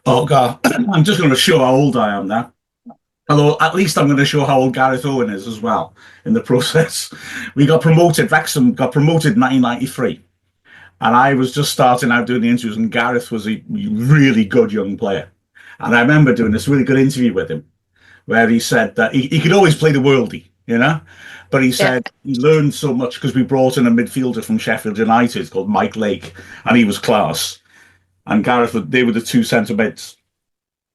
oh God, I'm just going to show how old I am now. Although at least I'm going to show how old Gareth Owen is as well in the process. We got promoted, Wrexham got promoted in 1993. And I was just starting out doing the interviews, and Gareth was a really good young player. And I remember doing this really good interview with him where he said that he could always play the worldie, you know? But he said he learned so much because we brought in a midfielder from Sheffield United called Mike Lake, and he was class. And Gareth, they were the two centre mids.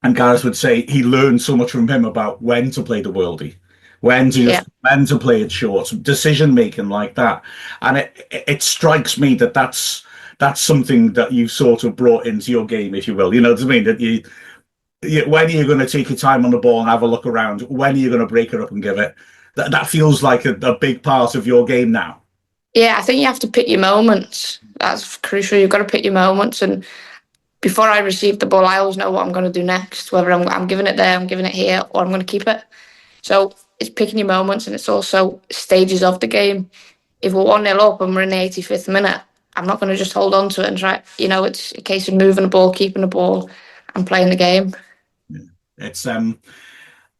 And Gareth would say he learned so much from him about when to play the worldie, when to play it short, decision making like that. And it strikes me that that's something that you sort of brought into your game, if you will. You know what I mean? That when are you going to take your time on the ball and have a look around? When are you going to break it up and give it? That feels like a big part of your game now. Yeah, I think you have to pick your moments. That's crucial. You've got to pick your moments. And before I receive the ball, I always know what I'm going to do next, whether I'm giving it there, I'm giving it here, or I'm going to keep it. So it's picking your moments, and it's also stages of the game. If we're 1-0 up and we're in the 85th minute, I'm not going to just hold on to it and try. You know, it's a case of moving the ball, keeping the ball, and playing the game. It's and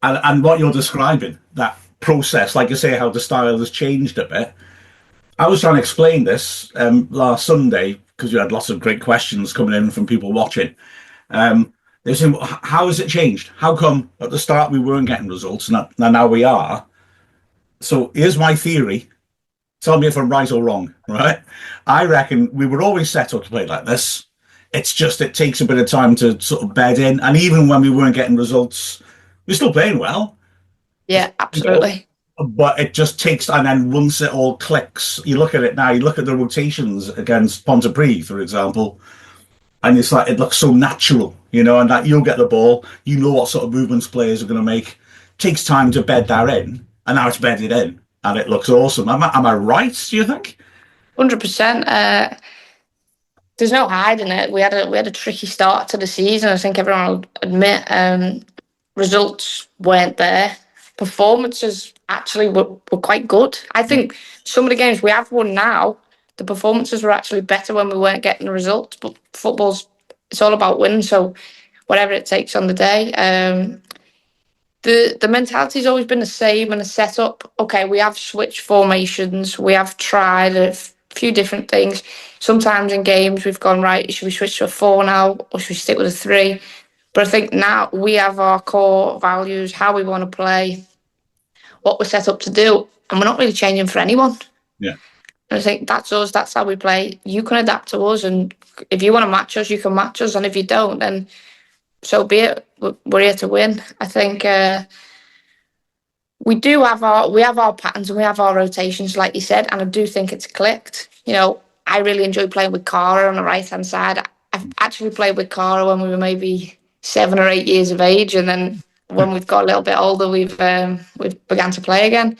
what you're describing, that process, like you say, how the style has changed a bit. I was trying to explain this last Sunday because you had lots of great questions coming in from people watching. They were saying, how has it changed? How come at the start we weren't getting results and now we are? So here's my theory. Tell me if I'm right or wrong, right? I reckon we were always set up to play like this. It's just it takes a bit of time to sort of bed in. And even when we weren't getting results, we're still playing well. Yeah, absolutely. But it just takes, and then once it all clicks, you look at it now, you look at the rotations against Pontypridd, for example, and it's like, it looks so natural, you know, and that you'll get the ball, you know what sort of movements players are going to make. It takes time to bed that in, and now it's bedded in, and it looks awesome. Am I right, do you think? 100%. There's no hiding it. We had a tricky start to the season. I think everyone will admit results weren't there. Performances actually were quite good. I think some of the games we have won now, the performances were actually better when we weren't getting the results. But it's all about winning. So whatever it takes on the day. The mentality's always been the same and the setup. Okay, we have switched formations. We have tried a few different things. Sometimes in games we've gone, right, should we switch to a 4 now or should we stick with a 3? But I think now we have our core values, how we want to play, what we're set up to do, and we're not really changing for anyone. Yeah. And I think that's us, that's how we play. You can adapt to us, and if you want to match us, you can match us, and if you don't, then so be it. We're here to win. I think we have our patterns and we have our rotations, like you said, and I do think it's clicked. I really enjoy playing with Cara on the right hand side. I've actually played with Cara when we were maybe 7 or 8 years of age, and then when we've got a little bit older, we've began to play again.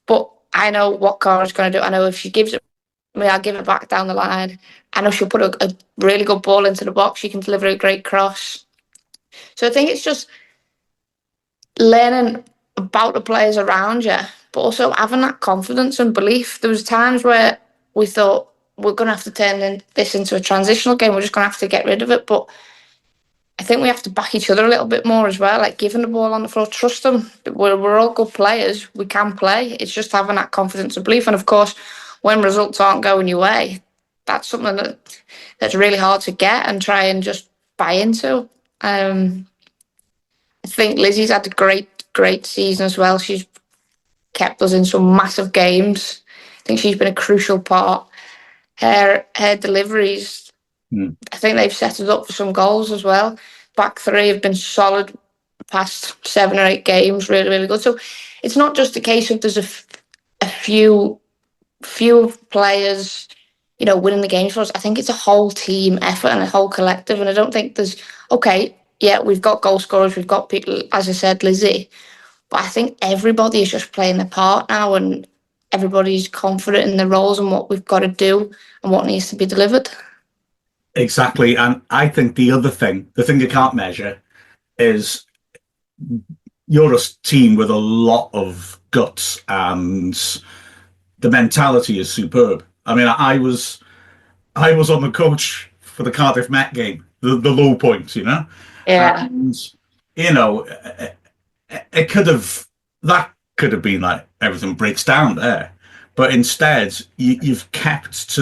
But I know what Cara's going to do. I know if she gives it me, I'll give it back down the line. I know she'll put a really good ball into the box. She can deliver a great cross. So I think it's just learning about the players around you, but also having that confidence and belief. There was times where we thought we're going to have to turn this into a transitional game. We're just going to have to get rid of it. But I think we have to back each other a little bit more as well, like giving the ball on the floor, trust them. We're all good players. We can play. It's just having that confidence and belief. And of course, when results aren't going your way, that's something that's really hard to get and try and just buy into. I think Lizzie's had a great season as well. She's kept us in some massive games. I think she's been a crucial part. Her deliveries, I think they've set us up for some goals as well. Back three have been solid the past 7 or 8 games, really, really good. So it's not just a case of there's a few players, winning the games for us. I think it's a whole team effort and a whole collective. And I don't think there's, we've got goal scorers, we've got people, as I said, Lizzie. But I think everybody is just playing their part now and everybody's confident in their roles and what we've got to do and what needs to be delivered. Exactly. And I think the thing you can't measure is you're a team with a lot of guts and the mentality is superb. I mean, I was on the coach for the Cardiff Met game, the low points, Yeah. And, it could have been like everything breaks down there. But instead, you've kept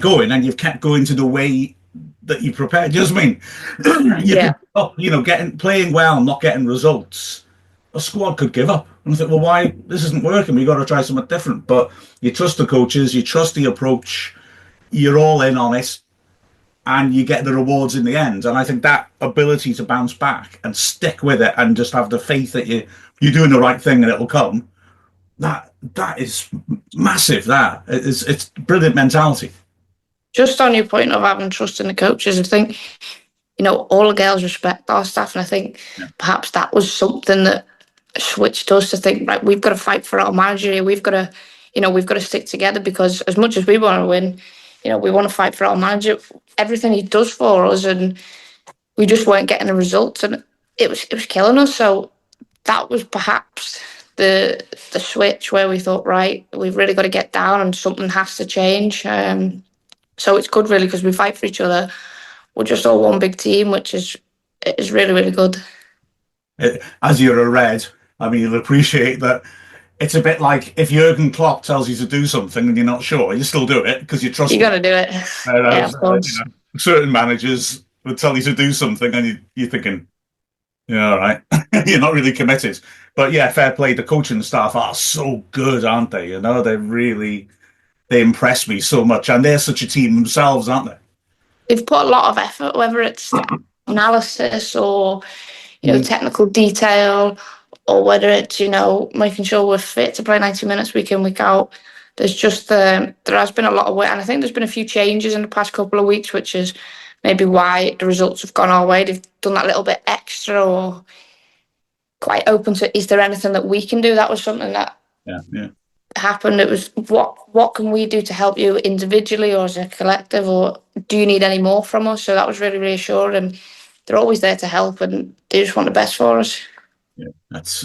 going and you've kept going to the way that you prepared. You know what I mean? Playing well, not getting results. A squad could give up. And I think, well, why? This isn't working. We've got to try something different. But you trust the coaches, you trust the approach, you're all in on it, and you get the rewards in the end. And I think that ability to bounce back and stick with it and just have the faith that you're doing the right thing and it'll come, that is massive. It's brilliant mentality. Just on your point of having trust in the coaches, I think, all the girls respect our staff. And I think perhaps that was something that switched us to think, right, we've got to fight for our manager here. We've got to stick together because as much as we want to win, we want to fight for our manager, everything he does for us, and we just weren't getting the results, and it was killing us. So that was perhaps the switch where we thought, right, we've really got to get down and something has to change. So it's good really because we fight for each other. We're just all one big team, which is really, really good. As you're a Red, I mean, you'll appreciate that. It's a bit like if Jurgen Klopp tells you to do something and you're not sure, you still do it because you trust him. You got to do it. Yeah, of course. Certain managers would tell you to do something and you're thinking, yeah, all right. You're not really committed. But yeah, fair play. The coaching staff are so good, aren't they? They impress me so much. And they're such a team themselves, aren't they? They've put a lot of effort, whether it's analysis or, technical detail, or whether it's, making sure we're fit to play 90 minutes week in, week out. There's just, there has been a lot of work. And I think there's been a few changes in the past couple of weeks, which is maybe why the results have gone our way. They've done that little bit extra or quite open to, is there anything that we can do? That was something that happened. It was, what can we do to help you individually or as a collective, or do you need any more from us? So that was really reassuring. And they're always there to help and they just want the best for us. Yeah, that's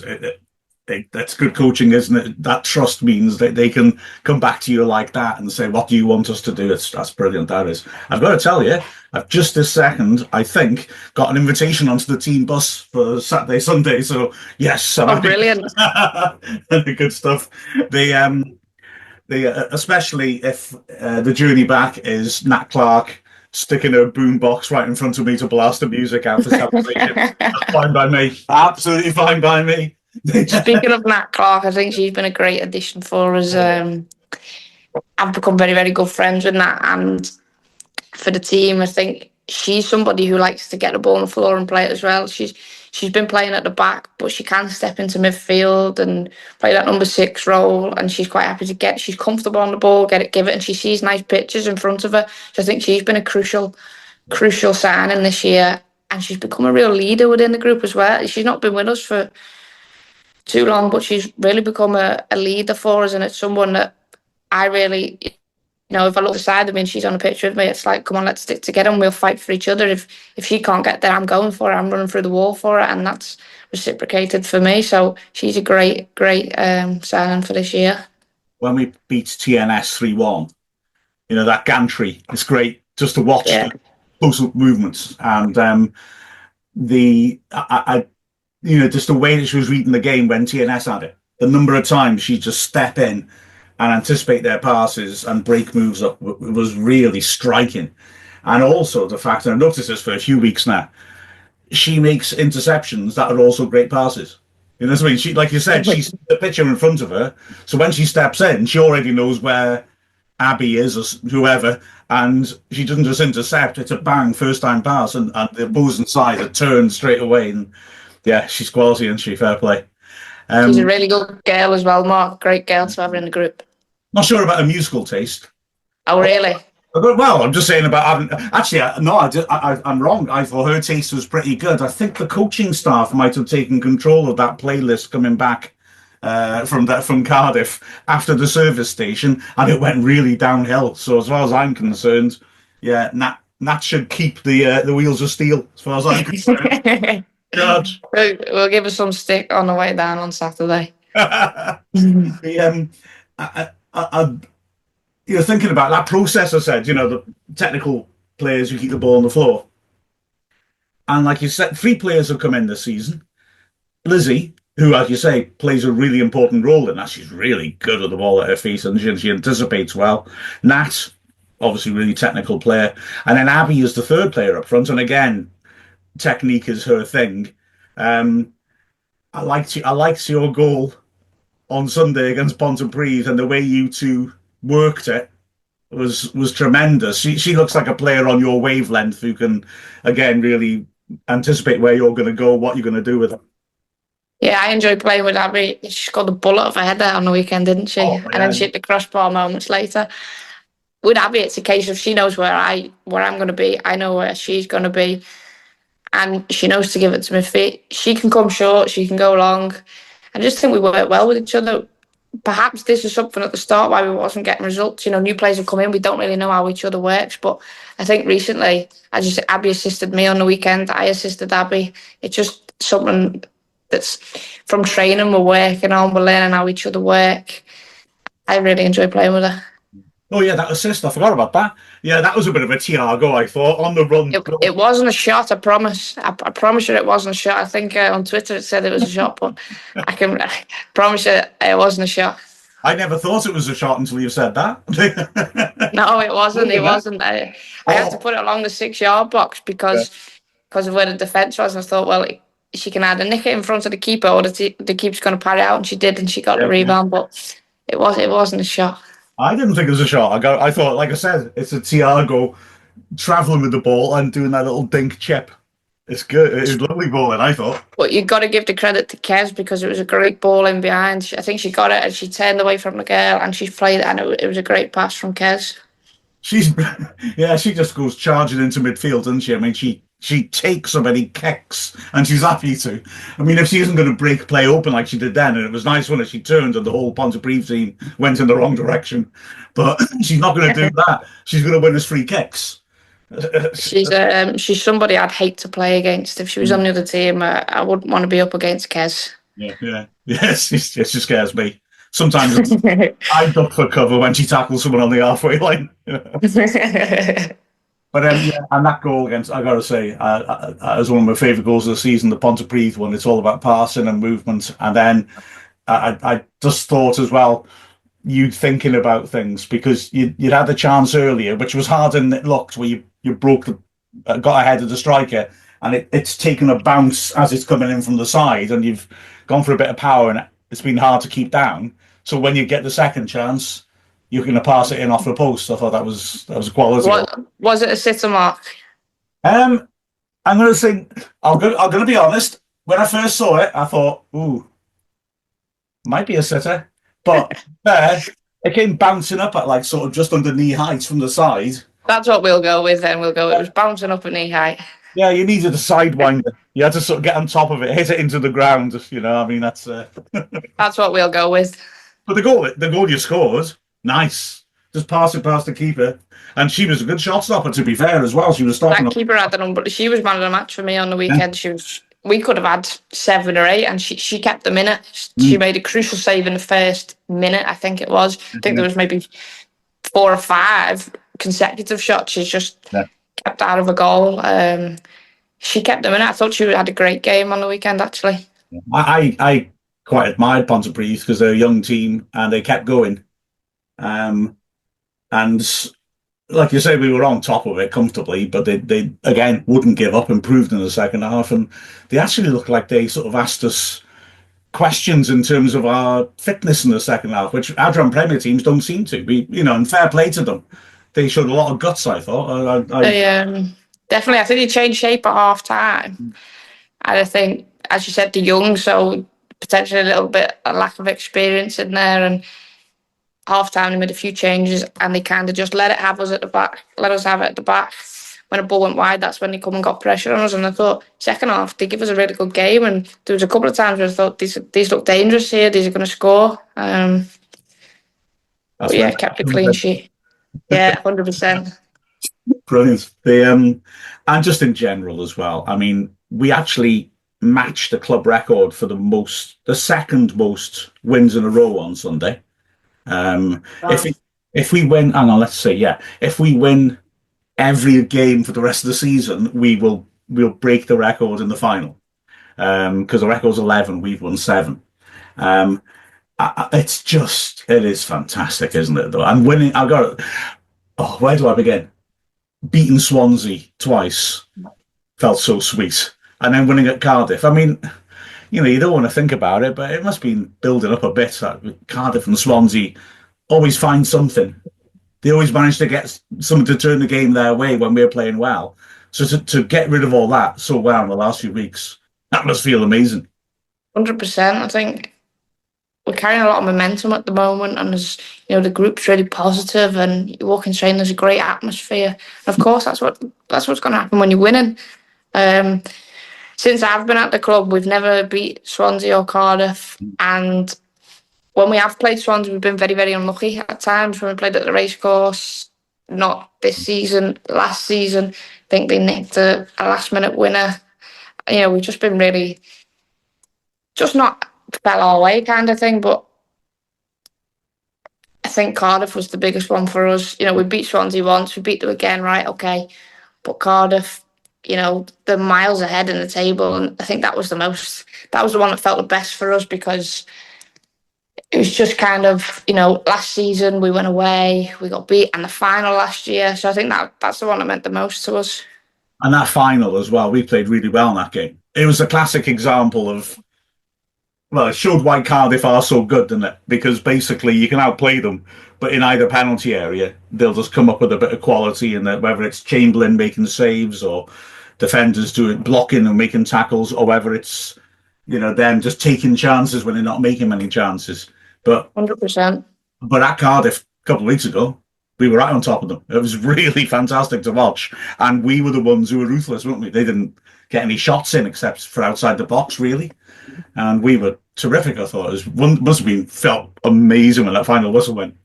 good coaching, isn't it? That trust means that they can come back to you like that and say, what do you want us to do? That's brilliant, that is. I've got to tell you, I've just this second, I think, got an invitation onto the team bus for Saturday, Sunday. So yes. Brilliant. Good stuff. They especially if the journey back is Nat Clark sticking a boombox right in front of me to blast the music out for celebration. That's fine by me. Absolutely fine by me. Speaking of Nat Clark, I think she's been a great addition for us. I've become very, very good friends with Nat, and for the team, I think she's somebody who likes to get the ball on the floor and play it as well. She's been playing at the back, but she can step into midfield and play that number 6 role. And she's quite happy to she's comfortable on the ball, give it, and she sees nice pitches in front of her. So I think she's been a crucial signing this year, and she's become a real leader within the group as well. She's not been with us for too long, but she's really become a leader for us, and it's someone that I really, if I look beside of me and she's on a pitch with me, it's like, come on, let's stick together and we'll fight for each other. If she can't get there, I'm going for her. I'm running through the wall for her, and that's reciprocated for me. So she's a great signing for this year. When we beat TNS 3-1, that gantry, it's great just to watch the close-up movements, and just the way that she was reading the game when TNS had it, the number of times she'd just step in and anticipate their passes and break moves up was really striking. And also the fact, and I've noticed this for a few weeks now, she makes interceptions that are also great passes. You know what I mean? She, like you said, she sees the picture in front of her, so when she steps in, she already knows where Abby is or whoever, and she doesn't just intercept, it's a bang, first-time pass, and the opposing side are turned straight away. And yeah, she's quality, and she fair play. She's a really good girl as well, Mark. Great girl to have in the group. Not sure about her musical taste. Oh, really? Well, I'm just saying about actually, no, I'm wrong. I thought her taste was pretty good. I think the coaching staff might have taken control of that playlist coming back from Cardiff after the service station, and it went really downhill. So as far as I'm concerned, yeah, Nat should keep the wheels of steel. As far as I'm concerned. God. We'll give her some stick on the way down on Saturday. You're thinking about that process. I said, the technical players who keep the ball on the floor, and like you said, 3 players have come in this season. Lizzie, who, as you say, plays a really important role in that. She's really good with the ball at her feet, and she anticipates well. Nat, obviously, really technical player, and then Abby is the 3rd player up front, and again, technique is her thing. I liked your goal on Sunday against Pontypridd, and the way you two worked it was tremendous. She looks like a player on your wavelength who can, again, really anticipate where you're going to go, what you're going to do with her. Yeah, I enjoyed playing with Abby. She got the bullet off her head there on the weekend, didn't she? Oh, and then she hit the crossbar moments later. With Abby, it's a case of she knows where I'm going to be. I know where she's going to be, and she knows to give it to my feet. She can come short, she can go long. I just think we work well with each other. Perhaps this is something at the start why we wasn't getting results. New players have come in. We don't really know how each other works. But I think recently, Abby assisted me on the weekend. I assisted Abby. It's just something that's from training we're working on. We're learning how each other work. I really enjoy playing with her. Oh, yeah, that assist. I forgot about that. Yeah, that was a bit of a Tiago, I thought, on the run. It wasn't a shot, I promise. I promise you it wasn't a shot. I think on Twitter it said it was a shot, but I can promise you it wasn't a shot. I never thought it was a shot until you said that. No, it wasn't. It wasn't. I had to put it along the 6-yard box because of where the defence was. I thought, well, she can either nick it in front of the keeper or the keeper's going to parry out, and she did, and she got the rebound, but it wasn't a shot. I didn't think it was a shot. I thought, like I said, it's a Tiago travelling with the ball and doing that little dink chip. It's good. It's lovely bowling, I thought. But you've got to give the credit to Kez because it was a great ball in behind. I think she got it and she turned away from the girl and she played it, and it was a great pass from Kez. She just goes charging into midfield, doesn't she? I mean, she takes so many kicks and she's happy to. I mean, if she isn't going to break play open like she did then, and it was nice when she turned and the whole Pontypridd team went in the wrong direction, but she's not going to do that. She's going to win us free kicks. She's somebody I'd hate to play against. If she was on the other team, I wouldn't want to be up against Kez. Yes, she scares me. Sometimes I duck for cover when she tackles someone on the halfway line. But and that goal against, I got to say, as one of my favourite goals of the season, the Pontypridd one. It's all about passing and movement. And then I just thought as well, you thinking about things, because you'd had the chance earlier, which was hard and it looked, where you got ahead of the striker, and it's taken a bounce as it's coming in from the side, and you've gone for a bit of power, and it's been hard to keep down. So when you get the second chance, you're going to pass it in off the post. I thought that was a quality. Was it a sitter, Mark? Um, I'm going to say, I'm going to be honest. When I first saw it, I thought, ooh, might be a sitter. But it came bouncing up at like sort of just under knee height from the side. That's what we'll go with then. We'll go, it was bouncing up at knee height. Yeah, you needed a sidewinder. You had to sort of get on top of it, hit it into the ground. You know, I mean, that's. That's what we'll go with. But the goal you scored, nice. Just pass it past the keeper, and she was a good shot stopper. To be fair, as well, she was stopping. That keeper had the number. She was man of the match for me on the weekend. Yeah. We could have had 7 or 8, and she kept them in it. She made a crucial save in the first minute, I think it was. I think there was maybe 4 or 5 consecutive shots. She's just kept out of a goal. She kept them in it. I thought she had a great game on the weekend, actually. I quite admired Pontypridd because they're a young team and they kept going. And like you say, we were on top of it comfortably, but they again wouldn't give up, improved in the second half, and they actually looked like they sort of asked us questions in terms of our fitness in the second half, which Adran Premier teams don't seem to be. And fair play to them. They showed a lot of guts, I thought. Definitely. I think they changed shape at half time. And I think, as you said, they're young, so potentially a little bit a lack of experience in there. And half time, they made a few changes and they kind of just let us have it at the back. When a ball went wide, that's when they come and got pressure on us. And I thought, second half, they give us a really good game. And there was a couple of times where I thought, these look dangerous here, these are going to score. Kept it clean sheet. Yeah, 100%. Brilliant. And just in general as well. I mean, we actually matched the club record for the second most wins in a row on Sunday. If we win, if we win every game for the rest of the season, we'll break the record in the final. Because the record's 11, we've won 7. It is fantastic, isn't it? Though, and winning, where do I begin? Beating Swansea twice felt so sweet, and then winning at Cardiff. I mean, you don't want to think about it, but it must be building up a bit. Cardiff and Swansea always find something. They always manage to get something to turn the game their way when we're playing well. So to get rid of all that so well in the last few weeks, that must feel amazing. 100%. I think we're carrying a lot of momentum at the moment, and the group's really positive, and you walk in training, there's a great atmosphere. And of course, that's what's going to happen when you're winning. Since I've been at the club, we've never beat Swansea or Cardiff, and when we have played Swansea, we've been very, very unlucky at times. When we played at the racecourse, not this season, last season, I think they nicked a last-minute winner. We've just been really, just not fell our way kind of thing, but I think Cardiff was the biggest one for us. We beat Swansea once, we beat them again, right, okay. But Cardiff, they're miles ahead in the table, and I think that was the one that felt the best for us, because it was just kind of, last season we went away, we got beat, and the final last year. So I think that's the one that meant the most to us. And that final as well, we played really well in that game. It was a classic example of, it showed why Cardiff are so good, didn't it? Because basically you can outplay them, but in either penalty area, they'll just come up with a bit of quality, and whether it's Chamberlain making saves or defenders blocking and making tackles, or whether it's them just taking chances when they're not making many chances. But 100%. But at Cardiff a couple of weeks ago, we were right on top of them. It was really fantastic to watch, and we were the ones who were ruthless, weren't we? They didn't get any shots in except for outside the box, really, and we were terrific. I thought must have felt amazing when that final whistle went.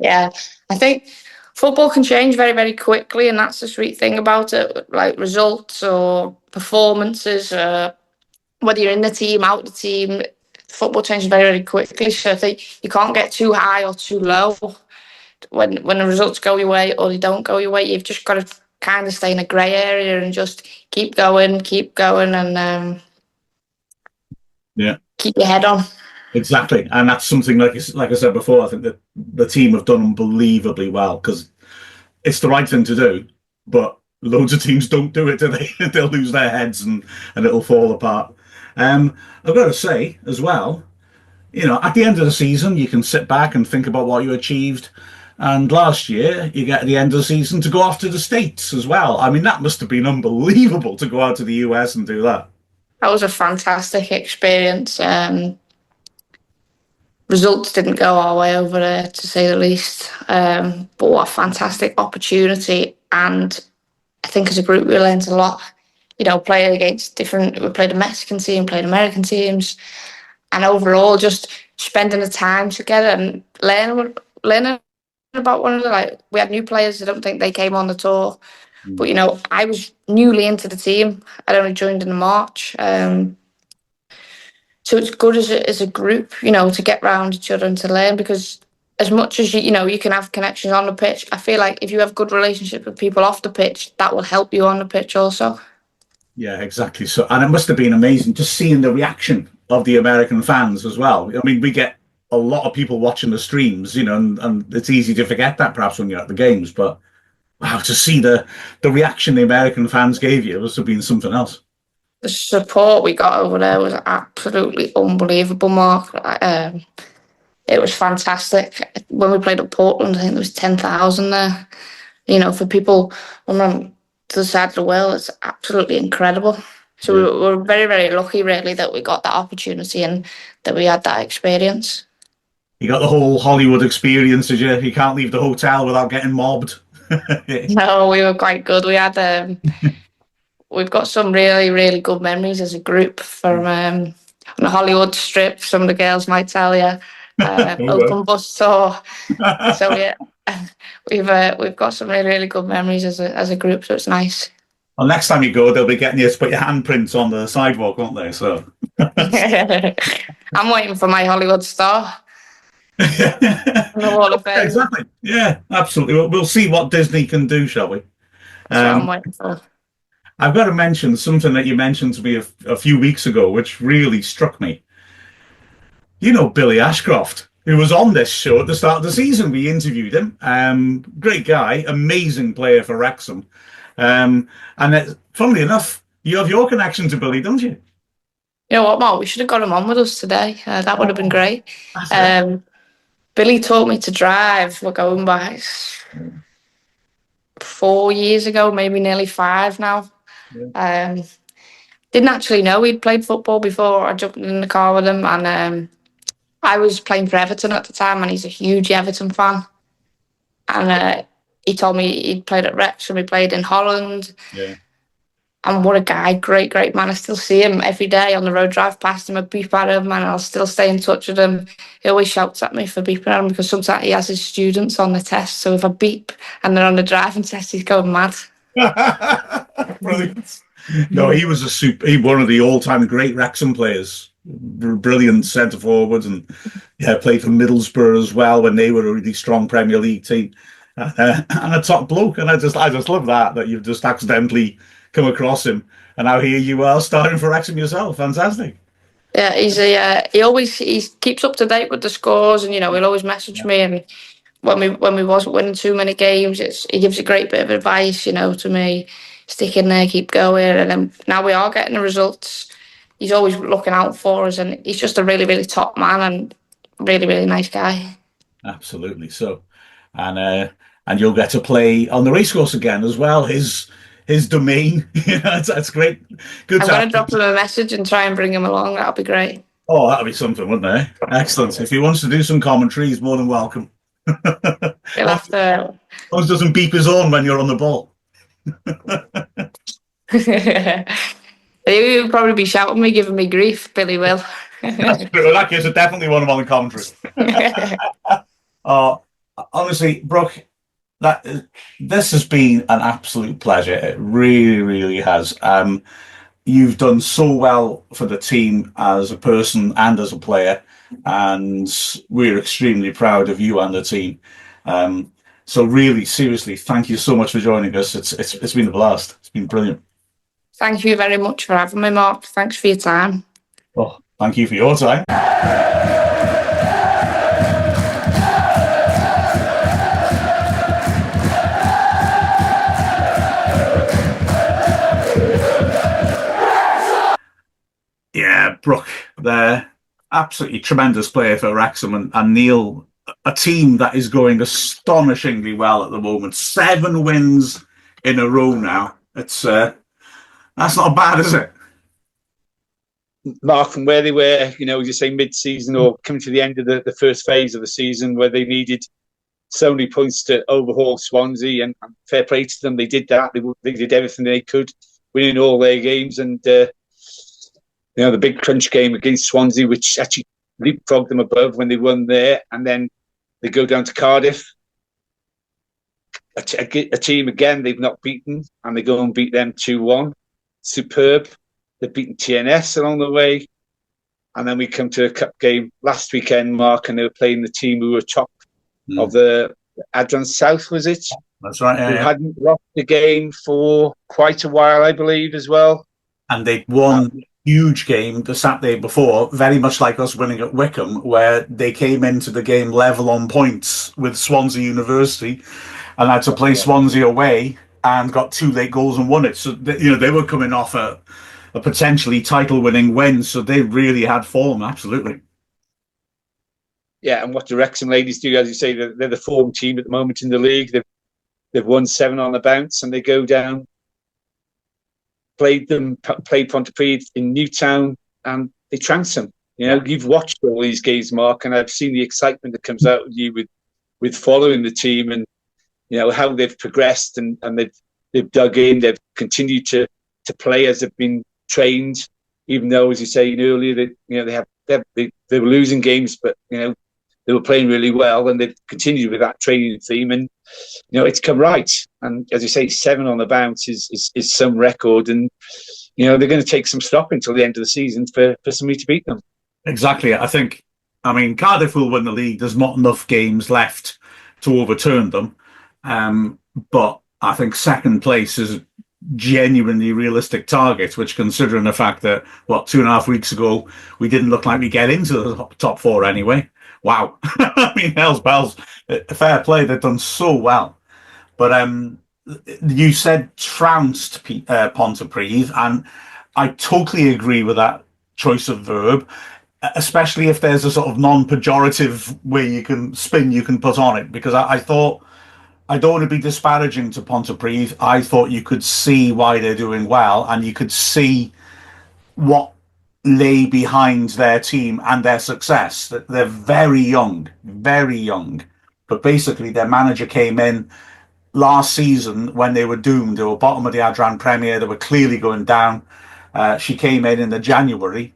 Yeah, I think football can change very, very quickly, and that's the sweet thing about it. Like results or performances, whether you're in the team, out the team, football changes very, very quickly. So I think you can't get too high or too low when the results go your way or they don't go your way. You've just got to kind of stay in a grey area and just keep going, and keep your head on. Exactly, and that's something like I said before. I think that the team have done unbelievably well, because it's the right thing to do, but loads of teams don't do it, do they? They'll lose their heads and it'll fall apart. I've got to say as well, at the end of the season, you can sit back and think about what you achieved, And last year, you get at the end of the season to go off to the States as well. I mean, that must have been unbelievable to go out to the US and do that. That was a fantastic experience. Results didn't go our way over there, to say the least. But what a fantastic opportunity. And I think as a group, we learned a lot. You know, playing against we played a Mexican team, played American teams. And overall, just spending the time together and learning about one another. Like, we had new players. I don't think they came on the tour. But, you know, I was newly into the team. I'd only joined in March. So it's good as a group, you know, to get around each other and to learn, because as much as you know, you can have connections on the pitch, I feel like if you have good relationships with people off the pitch, that will help you on the pitch also. Yeah, exactly. So, and it must have been amazing just seeing the reaction of the American fans as well. I mean, we get a lot of people watching the streams, you know, and it's easy to forget that perhaps when you're at the games, but wow, to see the reaction the American fans gave you must have been something else. The support we got over there was absolutely unbelievable, Mark. It was fantastic. When we played at Portland, I think there was 10,000 there. You know, for people on the other side of the world, it's absolutely incredible. So we were very, very lucky, really, that we got that opportunity and that we had that experience. You got the whole Hollywood experience, did you? You can't leave the hotel without getting mobbed. No, we were quite good. We had... We've got some really, really good memories as a group from on the Hollywood Strip. Some of the girls might tell you. Open bus tour. So yeah, we've got some really, really good memories as a group. So it's nice. Well, next time you go, they'll be getting you to put your handprints on the sidewalk, won't they? So I'm waiting for my Hollywood star. Exactly. Yeah, absolutely. We'll see what Disney can do, shall we? That's what I'm waiting for. I've got to mention something that you mentioned to me a few weeks ago, which really struck me. You know, Billy Ashcroft, who was on this show at the start of the season. We interviewed him. Great guy, amazing player for Wrexham. And funnily enough, you have your connection to Billy, don't you? You know what, Mark? We should have got him on with us today. That would have been great. Billy taught me to drive. We're going back 4 years ago, maybe nearly 5 now. Yeah. Didn't actually know he'd played football before I jumped in the car with him, and I was playing for Everton at the time, and he's a huge Everton fan. And he told me he'd played at Wrexham, he played in Holland. Yeah. And what a guy, great man. I still see him every day on the road, drive past him, I beep at him, and I'll still stay in touch with him. He always shouts at me for beeping at him, because sometimes he has his students on the test. So if I beep and they're on the driving test, he's going mad. Brilliant. No, he was one of the all-time great Wrexham players. Brilliant centre forward, and played for Middlesbrough as well when they were a really strong Premier League team, and a top bloke. And I just love that you've just accidentally come across him, and now here you are starting for Wrexham yourself. Fantastic. Yeah, he keeps up to date with the scores, and you know, he'll always message me, and when we wasn't winning too many games, he gives a great bit of advice, you know, to me. Stick in there, keep going, and then now we are getting the results. He's always looking out for us, and he's just a really, really top man and really, really nice guy. Absolutely. So, and you'll get to play on the racecourse again as well. His domain, you know, that's great. Good. I'm going to drop him a message and try and bring him along. That'll be great. Oh, that'll be something, wouldn't it? Excellent. If he wants to do some commentary, he's more than welcome. He'll have to. As long as he doesn't beep his horn when you're on the ball. He'll probably be shouting me, giving me grief. Billy will. That's true. In that case, I definitely want him on the commentary. Honestly, Brooke, this has been an absolute pleasure. It really, really has. You've done so well for the team as a person and as a player, and we're extremely proud of you and the team. So really, seriously, thank you so much for joining us. It's been a blast. It's been brilliant. Thank you very much for having me, Mark. Thanks for your time. Oh, thank you for your time. Yeah, Brooke, they're absolutely tremendous player for Wrexham, and Neil, a team that is going astonishingly well at the moment. 7 wins in a row now. It's that's not bad, is it? Mark, from where they were, as you say, mid-season or coming to the end of the first phase of the season, where they needed so many points to overhaul Swansea, and fair play to them, they did that. They did everything they could, winning all their games, and the big crunch game against Swansea, which actually leapfrogged them above when they won there, and then they go down to Cardiff, a team again they've not beaten, and they go and beat them 2-1. Superb. They've beaten TNS along the way, and then we come to a cup game last weekend, Mark, and they were playing the team who were top of the Adran South, was it? That's right. Who hadn't lost the game for quite a while, I believe, as well. And they won a huge game the Saturday before, very much like us winning at Wycombe, where they came into the game level on points with Swansea University and had to play Swansea away and got 2 late goals and won it. So, they were coming off a potentially title-winning win, so they really had form, absolutely. Yeah, and what the Wrexham ladies do, as you say, they're the form team at the moment in the league. They've won 7 on the bounce, and they go down, played Pontypridd in Newtown, and they trounced them. You've watched all these games, Mark, and I've seen the excitement that comes out of you with following the team, and how they've progressed and they've dug in. They've continued to play as they've been trained, even though, as you say earlier, that they were losing games, but they were playing really well, and they've continued with that training theme, and it's come right. And as you say, 7 on the bounce is some record, and they're going to take some stock until the end of the season for somebody to beat them. Exactly. Cardiff will win the league. There's not enough games left to overturn them, but I think second place is genuinely realistic target, which, considering the fact that 2.5 weeks ago we didn't look like we get into the top 4 anyway. Wow. Hell's bells, fair play, they've done so well. But you said trounced Pontypridd, and I totally agree with that choice of verb, especially if there's a sort of non-pejorative way you can put on it, because I thought, I don't want to be disparaging to Pontypridd. I thought you could see why they're doing well, and you could see what lay behind their team and their success. That they're very young, but basically their manager came in last season when they were doomed. They were bottom of the Adran Premier. They were clearly going down. She came in the January,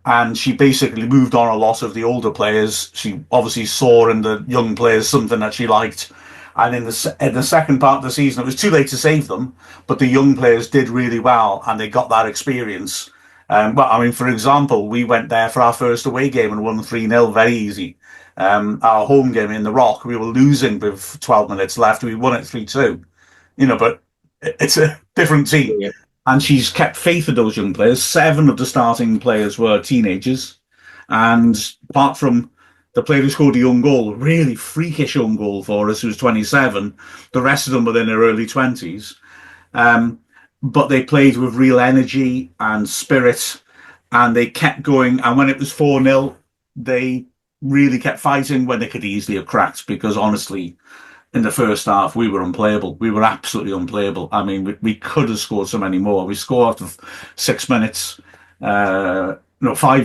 and she basically moved on a lot of the older players. She obviously saw in the young players something that she liked. And in the second part of the season, it was too late to save them, but the young players did really well, and they got that experience. For example, we went there for our first away game and won 3-0, very easy. Our home game in the Rock, we were losing with 12 minutes left. We won it 3-2. But it's a different team. Yeah. And she's kept faith with those young players. 7 of the starting players were teenagers. And apart from the player who scored the own goal, really freakish own goal for us, who was 27, the rest of them were in their early 20s. But they played with real energy and spirit, and they kept going. And when it was 4-0, they really kept fighting when they could easily have cracked, because honestly, in the first half, we were unplayable. We were absolutely unplayable. We could have scored so many more. We scored after 6 minutes, 5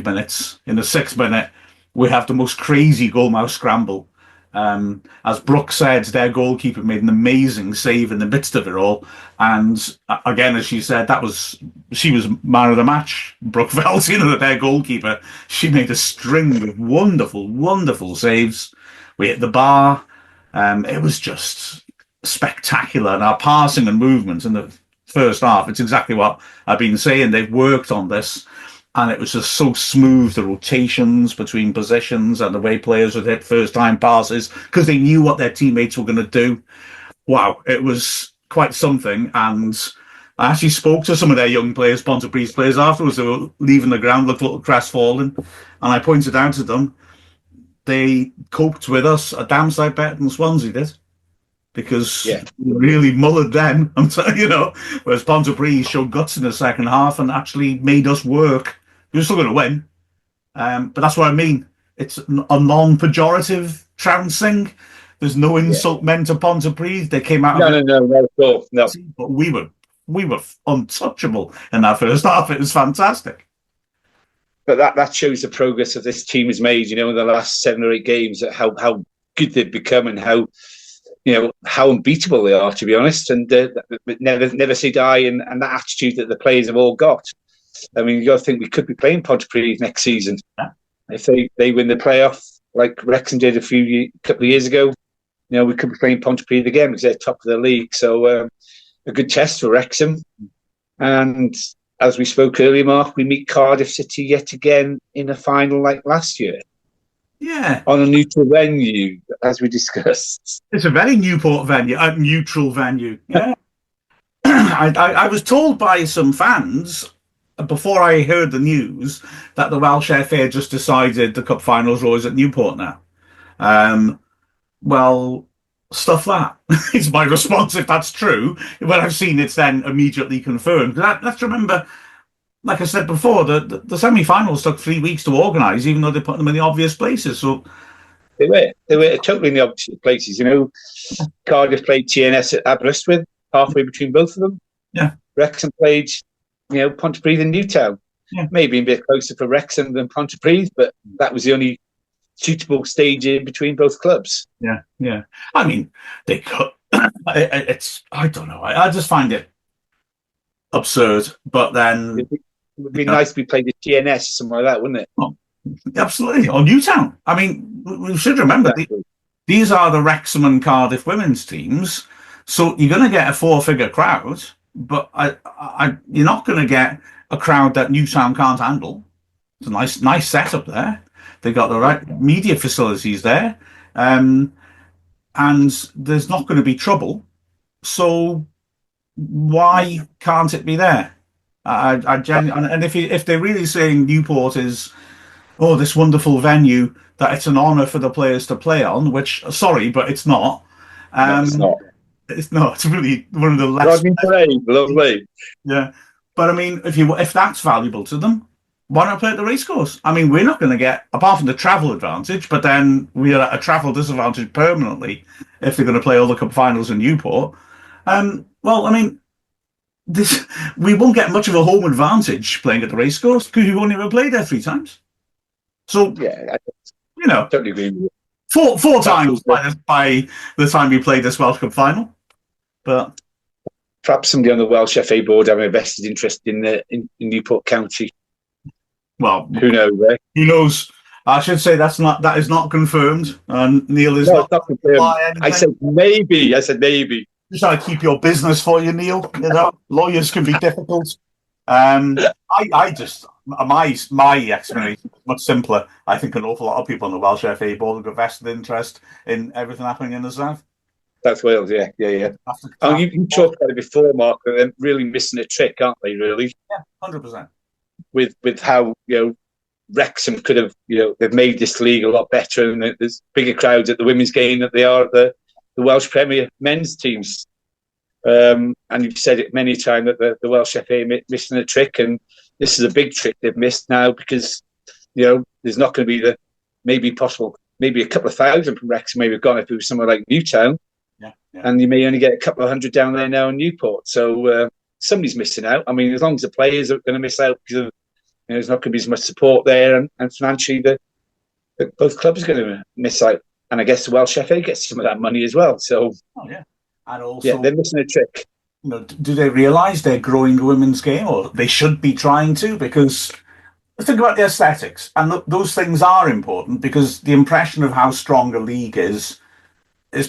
minutes. In the 6th minute, we have the most crazy goalmouth scramble. As Brooke said, their goalkeeper made an amazing save in the midst of it all. And again, as she said, she was man of the match. Brooke Felt, their goalkeeper. She made a string of wonderful, wonderful saves. We hit the bar. It was just spectacular. And our passing and movement in the first half, it's exactly what I've been saying. They've worked on this. And it was just so smooth, the rotations between positions and the way players would hit first-time passes, because they knew what their teammates were going to do. Wow, it was quite something. And I actually spoke to some of their young players, Pontypridd players, afterwards. They were leaving the ground, looked a little crestfallen. And I pointed out to them, they coped with us a damn sight better than Swansea did. Because we really mullered them, whereas Pontypridd showed guts in the second half and actually made us work. We were still going to win, but that's what I mean. it's a non-pejorative trouncing. There's no insult meant to Pontypridd. They came out. No. But we were untouchable in that first half. It was fantastic. But that shows the progress that this team has made. In the last 7 or 8 games, how good they've become and how unbeatable they are, to be honest. And never say die, and that attitude that the players have all got. I mean, you got to think we could be playing Pontypridd next season if they win the playoff like Wrexham did a couple of years ago. We could be playing Pontypridd again because they're top of the league. So a good test for Wrexham. And as we spoke earlier, Mark, we meet Cardiff City yet again in a final like last year. Yeah. On a neutral venue, as we discussed. It's a very neutral venue. Yeah. I was told by some fans before I heard the news that the Welsh FA just decided the cup finals are always at Newport now. Well, stuff that. It's my response if that's true. When I've seen it's then immediately confirmed. Let's remember, like I said before, the semi-finals took 3 weeks to organise, even though they put them in the obvious places. So they were totally in the obvious places. Cardiff played TNS at Aberystwyth, halfway between both of them. Yeah. Wrexham played, Pontypridd and Newtown. Yeah. Maybe a bit closer for Wrexham than Pontypridd, but that was the only suitable stage in between both clubs. Yeah. I mean, they could. I don't know. I just find it absurd. But then it would be nice if we played the TNS or something like that, wouldn't it? Oh, absolutely. Or Newtown. I mean, we should remember these are the Wrexham and Cardiff women's teams, so you're going to get a 4-figure crowd, but you're not going to get a crowd that Newtown can't handle. It's a nice setup there. They got the right media facilities there, and there's not going to be trouble. So why can't it be there? And if they're really saying Newport is this wonderful venue that it's an honour for the players to play on, which sorry, but it's not. No, it's not. It's not. It's really one of the less. Lovely. Yeah, but I mean, if that's valuable to them, why not play at the racecourse? I mean, we're not going to get, apart from the travel advantage, but then we're at a travel disadvantage permanently if they're going to play all the cup finals in Newport. Well, I mean, we won't get much of a home advantage playing at the racecourse because we've only ever played there 3 times. So, yeah, totally agree with you. Four times by the time we played this Welsh Cup final. But perhaps somebody on the Welsh FA board having a vested interest in Newport County. Well, who knows? Eh? Who knows? I should say that is not confirmed. And Neil is not confirmed. I said maybe. Just trying to keep your business for you, Neil. Lawyers can be difficult. My explanation is much simpler. I think an awful lot of people on the Welsh FA board have got vested interest in everything happening in the south. South Wales, yeah. You talked about it before, Mark. They're really missing a trick, aren't they? Really? Yeah, 100%. With how Wrexham could have they've made this league a lot better, and there's bigger crowds at the women's game than they are at the Welsh Premier men's teams. And you've said it many times that the Welsh FA missing a trick, and this is a big trick they've missed now because there's not going to be maybe a couple of thousand from Wrexham maybe gone if it was somewhere like Newtown. Yeah. And you may only get a couple of hundred down there now in Newport. So somebody's missing out. I mean, as long as the players are going to miss out because of, there's not going to be as much support there, and financially both clubs are going to miss out. And I guess the Welsh FA gets some of that money as well. So, and also, they're missing a trick. Do they realise they're growing the women's game, or they should be trying to? Because think about the aesthetics, and those things are important because the impression of how strong a league is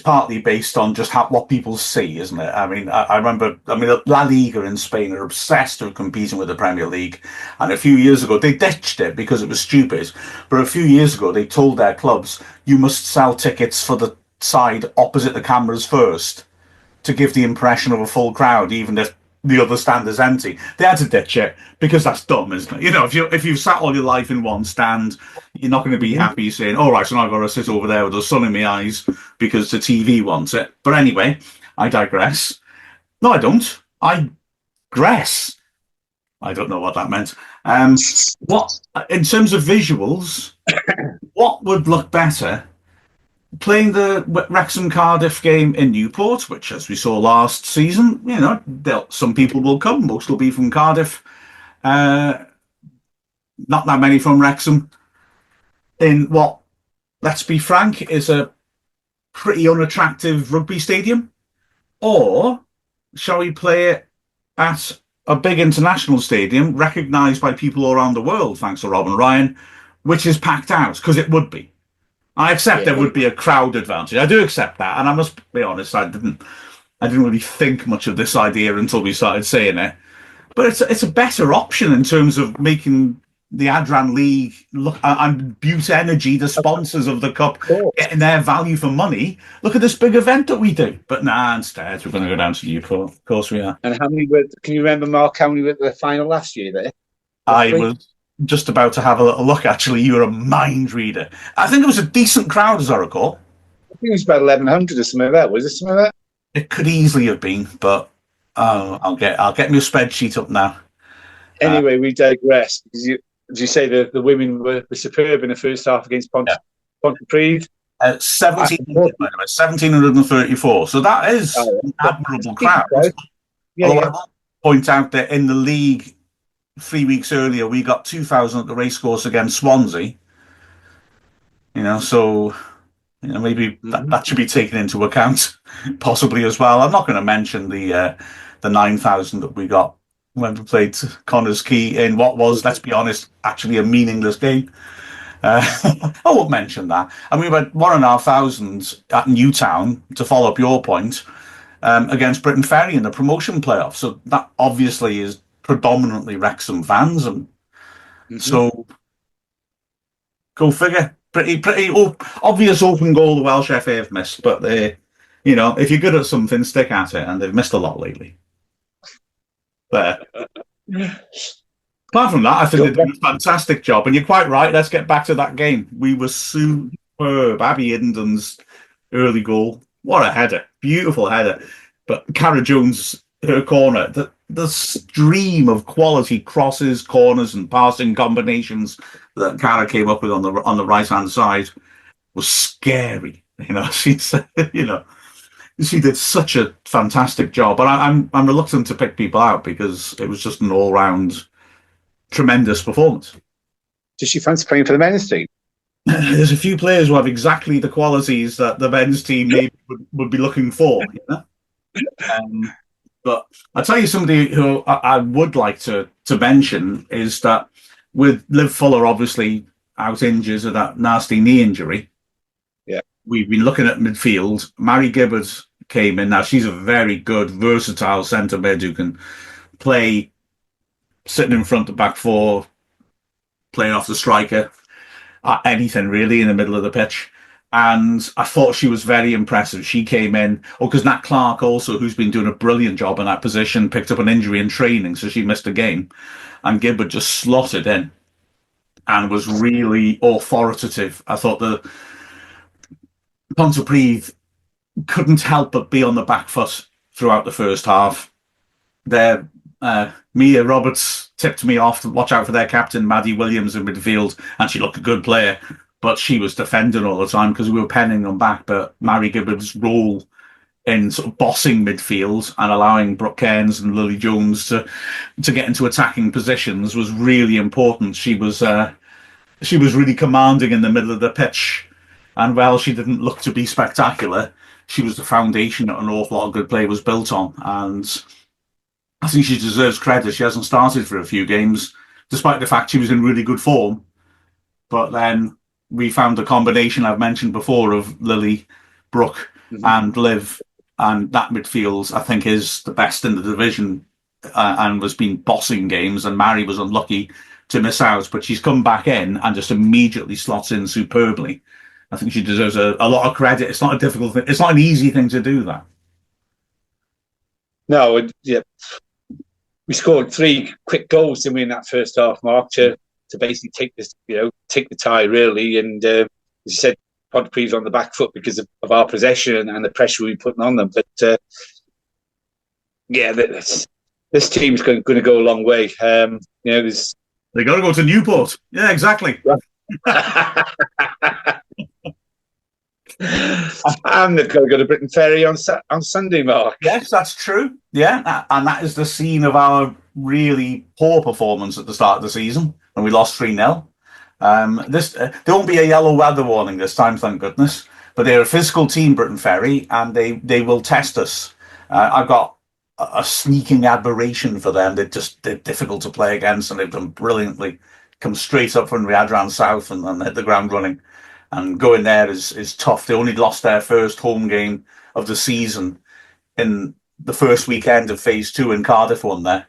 partly based on just what people see, isn't it? I mean, I remember, La Liga in Spain are obsessed with competing with the Premier League. And a few years ago, they ditched it because it was stupid. But a few years ago, they told their clubs, you must sell tickets for the side opposite the cameras first to give the impression of a full crowd, even if the other stand is empty. They had to ditch it because that's dumb, isn't it? If you've sat all your life in one stand, you're not going to be happy saying, all right, so now I've got to sit over there with the sun in my eyes because the TV wants it. But anyway, I digress. No, I don't. I digress. I don't know what that meant. What in terms of visuals, what would look better? Playing the Wrexham Cardiff game in Newport, which, as we saw last season, some people will come. Most will be from Cardiff. Not that many from Wrexham. In what, let's be frank, is a pretty unattractive rugby stadium. Or shall we play it at a big international stadium, recognised by people around the world, thanks to Rob and Ryan, which is packed out? Because it would be. I accept there would be a crowd advantage. I do accept that, and I must be honest, I didn't really think much of this idea until we started saying it. But it's a better option in terms of making the Adran League look, and Butte Energy, the sponsors of the cup, getting their value for money. Look at this big event that we do. But instead we're going to go down to Newport. Of course we are. And how many were? Can you remember, Mark, how many were at the final last year? There, I was just about to have a little look. Actually, you were a mind reader. I think it was a decent crowd, as I recall. I think it was about 1,100 or something like that. Was it something like that? It could easily have been, but I'll get my spreadsheet up now. Anyway, we digress, because as you say, the women were superb in the first half against Pontypridd. 1,734. So that is an admirable crowd. Although I will point out that in the league 3 weeks earlier, we got 2,000 at the racecourse against Swansea. So maybe that should be taken into account, possibly as well. I'm not going to mention the 9,000 that we got when we played Connors Quay in what was, let's be honest, actually a meaningless game. I won't mention that. And we went 1,500 at Newtown, to follow up your point, against Britain Ferry in the promotion playoff. So that obviously is predominantly Wrexham fans, and so go figure. Pretty obvious open goal the Welsh FA have missed, but if you're good at something, stick at it, and they've missed a lot lately. But apart from that, I think they did a fantastic job, and you're quite right. Let's get back to that game. We were superb. Abby Hinden's early goal, what a header, beautiful header. But Cara Jones, her corner, the stream of quality crosses, corners, and passing combinations that Cara came up with on the right hand side was scary. She did such a fantastic job, but I'm reluctant to pick people out because it was just an all round tremendous performance. Does she fancy playing for the men's team? There's a few players who have exactly the qualities that the men's team maybe would be looking for. But I'll tell you somebody who I would like to mention is that with Liv Fuller obviously out injured with that nasty knee injury, we've been looking at midfield. Mary Gibbard came in. Now, she's a very good, versatile centre mid who can play sitting in front of back four, playing off the striker, anything really in the middle of the pitch. And I thought she was very impressive. She came in, because Nat Clark also, who's been doing a brilliant job in that position, picked up an injury in training, so she missed a game. And Gibbard just slotted in and was really authoritative. I thought the Pontypridd couldn't help but be on the back foot throughout the first half. Mia Roberts tipped me off to watch out for their captain, Maddie Williams, in midfield, and she looked a good player, but she was defending all the time because we were penning them back. But Mary Gibbard's role in sort of bossing midfield and allowing Brooke Cairns and Lily Jones to get into attacking positions was really important. She was really commanding in the middle of the pitch. And while she didn't look to be spectacular, she was the foundation that an awful lot of good play was built on. And I think she deserves credit. She hasn't started for a few games, despite the fact she was in really good form. But then we found the combination I've mentioned before of Lily, Brooke, and Liv. And that midfield, I think, is the best in the division and has been bossing games. And Mary was unlucky to miss out, but she's come back in and just immediately slots in superbly. I think she deserves a lot of credit. It's not a difficult thing. It's not an easy thing to do that. No, we scored 3 quick goals in that first half, Mark, to basically take this, take the tie really. And as you said, Pontypridd on the back foot because of our possession and the pressure we were putting on them. But this team's going to go a long way. They got to go to Newport. Yeah, exactly. And they've got to go to Britain Ferry on Sunday, Mark. Yes, that's true. Yeah, and that is the scene of our really poor performance at the start of the season when we lost 3-0. There won't be a yellow weather warning this time, thank goodness. But they're a physical team, Britain Ferry, and they will test us. I've got a sneaking admiration for them. They're difficult to play against, and they've done brilliantly. Come straight up from Riyadh South and hit the ground running. And going there is tough. They only lost their first home game of the season in the first weekend of Phase 2 in Cardiff one there.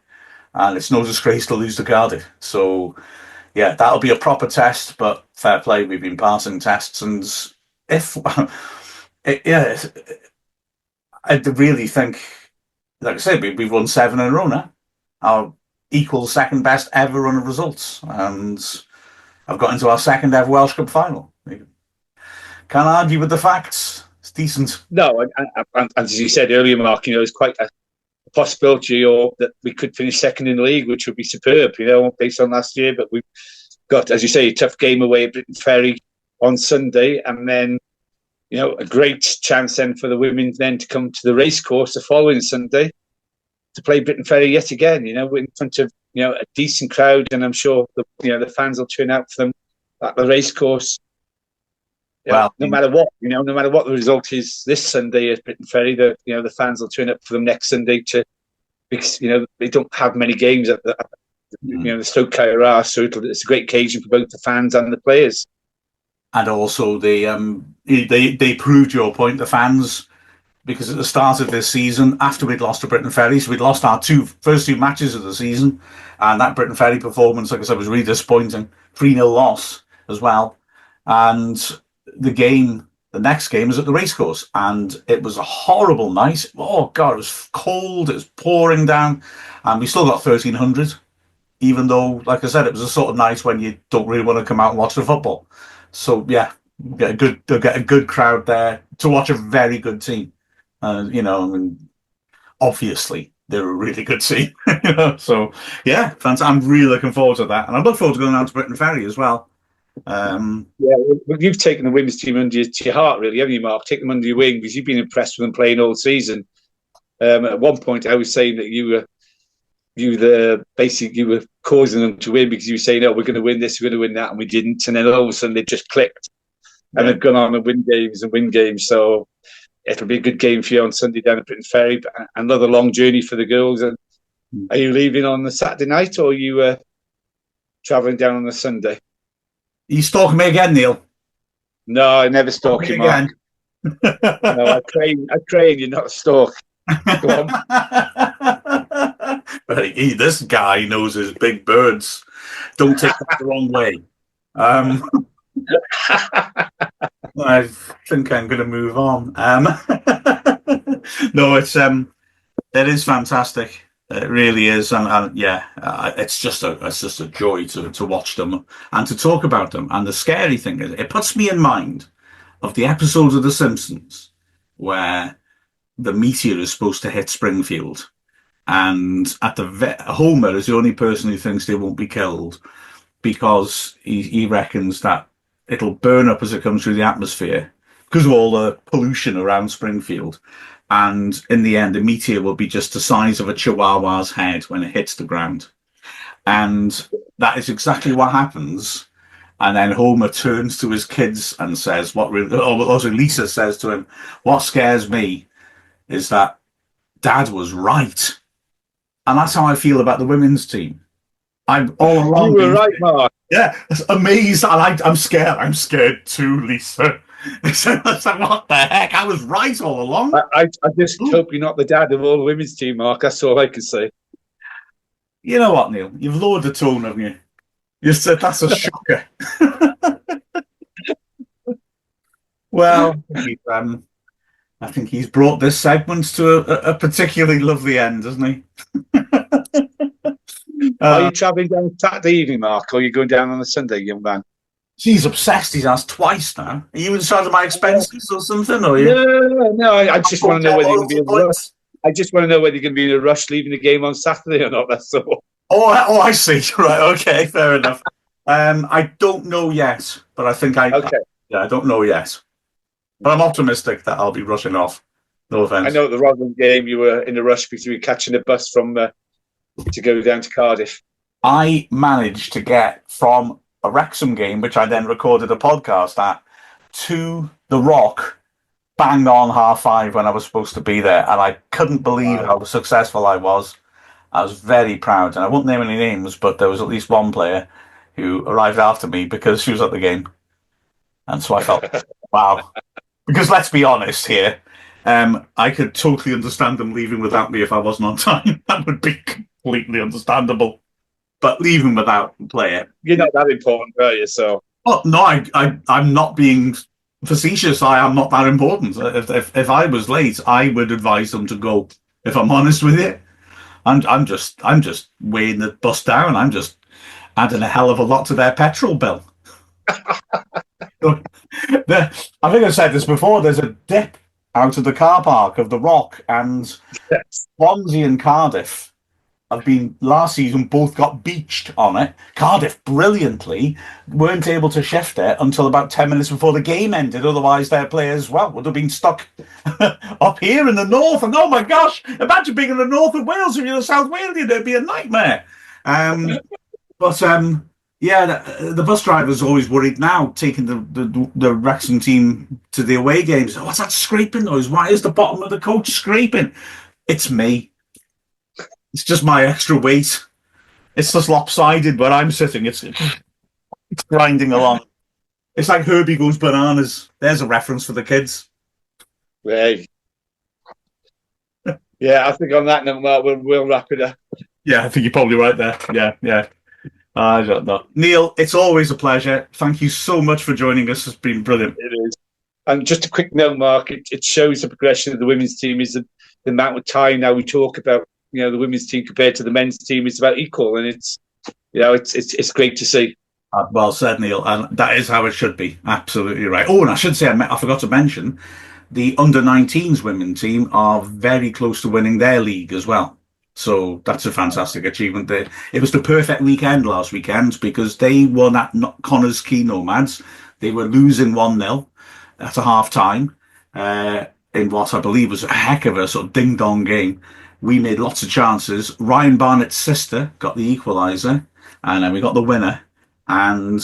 And it's no disgrace to lose to Cardiff. So, yeah, that'll be a proper test, but fair play, we've been passing tests. And I really think, like I said, we've won 7 in a row now. Our equal second best ever run of results. And I've got into our second ever Welsh Cup final. Can't argue with the facts. It's decent. No, and as you said earlier, Mark, there's quite a possibility that we could finish second in the league, which would be superb, based on last year. But we've got, as you say, a tough game away at Britain Ferry on Sunday, and then, a great chance then for the women then to come to the racecourse the following Sunday to play Britain Ferry yet again, in front of, a decent crowd, and I'm sure the fans will turn out for them at the racecourse. Well, no matter what, no matter what the result is this Sunday at Britain Ferry, the fans will turn up for them next Sunday because they don't have many games at the Stoke Caerhar, so it's a great occasion for both the fans and the players. And also they proved your point, the fans, because at the start of this season, after we'd lost to Britain Ferry, so we'd lost our first two matches of the season, and that Britain Ferry performance, like I said, was really disappointing. 3-0 loss as well, and the next game was at the racecourse, and it was a horrible night. Oh God, it was cold, it was pouring down, and we still got 1,300, even though, like I said, it was a sort of night when you don't really want to come out and watch the football. So yeah, get a good crowd there to watch a very good team. Obviously they're a really good team. So yeah, I'm really looking forward to that, and I look forward to going out to Britain Ferry as well. You've taken the women's team under your heart, really, haven't you, Mark? Take them under your wing because you've been impressed with them playing all season. At one point, I was saying that you were causing them to win because you were saying, "Oh, we're going to win this, we're going to win that," and we didn't. And then all of a sudden, they just clicked, and they've gone on and win games. So it'll be a good game for you on Sunday down at Britain Ferry. But another long journey for the girls. And are you leaving on the Saturday night, or are you travelling down on the Sunday? Are you stalking me again, Neil? No, I never stalk you, Mark. No, I train you, not stalk. Go on. This guy knows his big birds. Don't take that the wrong way. I think I'm going to move on. No, it is fantastic. It really is, and it's just a joy to watch them and to talk about them. And the scary thing is, it puts me in mind of the episodes of The Simpsons where the meteor is supposed to hit Springfield, and Homer is the only person who thinks they won't be killed because he reckons that it'll burn up as it comes through the atmosphere because of all the pollution around Springfield. And in the end, the meteor will be just the size of a chihuahua's head when it hits the ground. And that is exactly what happens. And then Homer turns to his kids and says, Lisa says to him, "What scares me is that Dad was right." And that's how I feel about the women's team. I'm all along. You were right, Mark. Yeah, it's amazing. I'm scared. I'm scared too, Lisa. What the heck? I was right all along. I just hope you're not the dad of all the women's team, Mark. That's all I can say. You know what, Neil? You've lowered the tone, haven't you? You said that's a shocker. Well, I think he's brought this segment to a particularly lovely end, hasn't he? Are you travelling down Saturday evening, Mark, or are you going down on a Sunday, young man? He's obsessed. He's asked twice now. Are you in charge of my expenses or something? Or you? No. I just want to know whether you're going to be in a rush. I just want to know whether you're going to be in a rush leaving the game on Saturday or not. That's all. Oh, I see. Right. Okay. Fair enough. I don't know yet, but I think I don't know yet. But I'm optimistic that I'll be rushing off. No offence. I know at the Rotherham game you were in a rush because you were catching a bus from to go down to Cardiff. I managed to get from a Wrexham game, which I then recorded a podcast at, to the Rock, bang on 5:30 when I was supposed to be there, and I couldn't believe how successful I was. I was very proud, and I won't name any names, but there was at least one player who arrived after me because she was at the game, and so I felt, wow. Because let's be honest here, I could totally understand them leaving without me if I wasn't on time. That would be completely understandable. But leaving without a player, you're not that important, are you? So, oh no, I'm not being facetious. I am not that important. If I was late, I would advise them to go. If I'm honest with you, I'm just weighing the bus down. I'm just adding a hell of a lot to their petrol bill. I think I've said this before. There's a dip out of the car park of the Rock, and Swansea and Cardiff have been last season both got beached on it. Cardiff brilliantly weren't able to shift it until about 10 minutes before the game ended. Otherwise, their players, well, would have been stuck up here in the north. And oh my gosh, imagine being in the north of Wales. If you're a South Walian, it'd be a nightmare. Yeah, the bus driver's always worried now, taking the Wrexham team to the away games. What's that scraping noise? Why is the bottom of the coach scraping? It's me. It's just my extra weight. It's just lopsided where I'm sitting. It's grinding along. It's like Herbie Goes Bananas. There's a reference for the kids. Right. Yeah, I think on that note, Mark, we'll wrap it up. Yeah, I think you're probably right there. Yeah. I don't know. Neil, it's always a pleasure. Thank you so much for joining us. It's been brilliant. It is. And just a quick note, Mark, it shows the progression of the women's team is the amount of time now we talk about, the women's team compared to the men's team is about equal, and it's great to see. Well said, Neil, and that is how it should be. Absolutely right. Oh, and I should say, I forgot to mention, the under-19s women team are very close to winning their league as well. So that's a fantastic achievement there. It was the perfect weekend last weekend because they won at Connors Quay Nomads. They were losing 1-0 at a half-time in what I believe was a heck of a sort of ding-dong game. We made lots of chances. Ryan Barnett's sister got the equaliser, and then we got the winner. And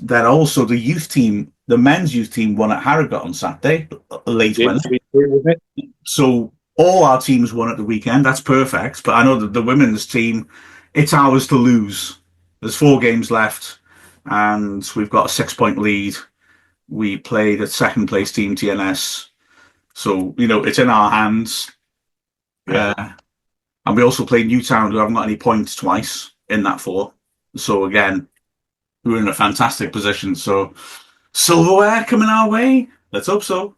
then also the youth team, the men's youth team, won at Harrogate on Saturday, a late winner. So all our teams won at the weekend. That's perfect. But I know that the women's team, it's ours to lose. There's 4 games left, and we've got a 6-point lead. We played at second place team TNS. So, it's in our hands. And we also played Newtown, who haven't got any points twice in that 4. So again, we're in a fantastic position. So silverware coming our way. Let's hope so.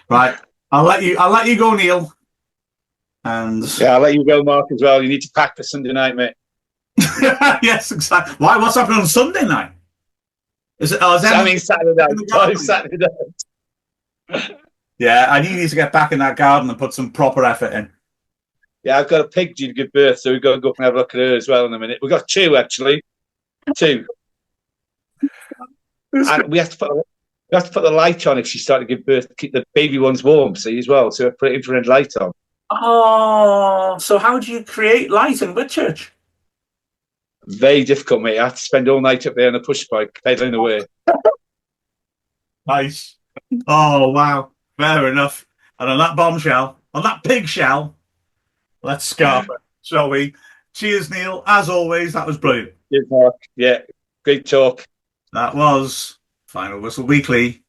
Right, I'll let you go, Neil. And I'll let you go, Mark, as well. You need to pack for Sunday night, mate. Yes, exactly. Why? What's happening on Sunday night? Is it? Saturday night. Saturday night. Yeah, I need you to get back in that garden and put some proper effort in. Yeah, I've got a pig due to give birth, so we've got to go up and have a look at her as well in a minute. We've got 2, actually. 2. And we have to put the light on if she started to give birth to keep the baby ones warm, see, as well. So we put infrared light on. Oh, so how do you create light in Whitchurch? Very difficult, mate. I have to spend all night up there on a push bike, pedaling away. Nice. Oh, wow. Fair enough. And on that bombshell, on that pig shell, let's scarf it, shall we? Cheers, Neil. As always, that was brilliant. Cheers, Mark. Yeah, great talk. That was Final Whistle Weekly.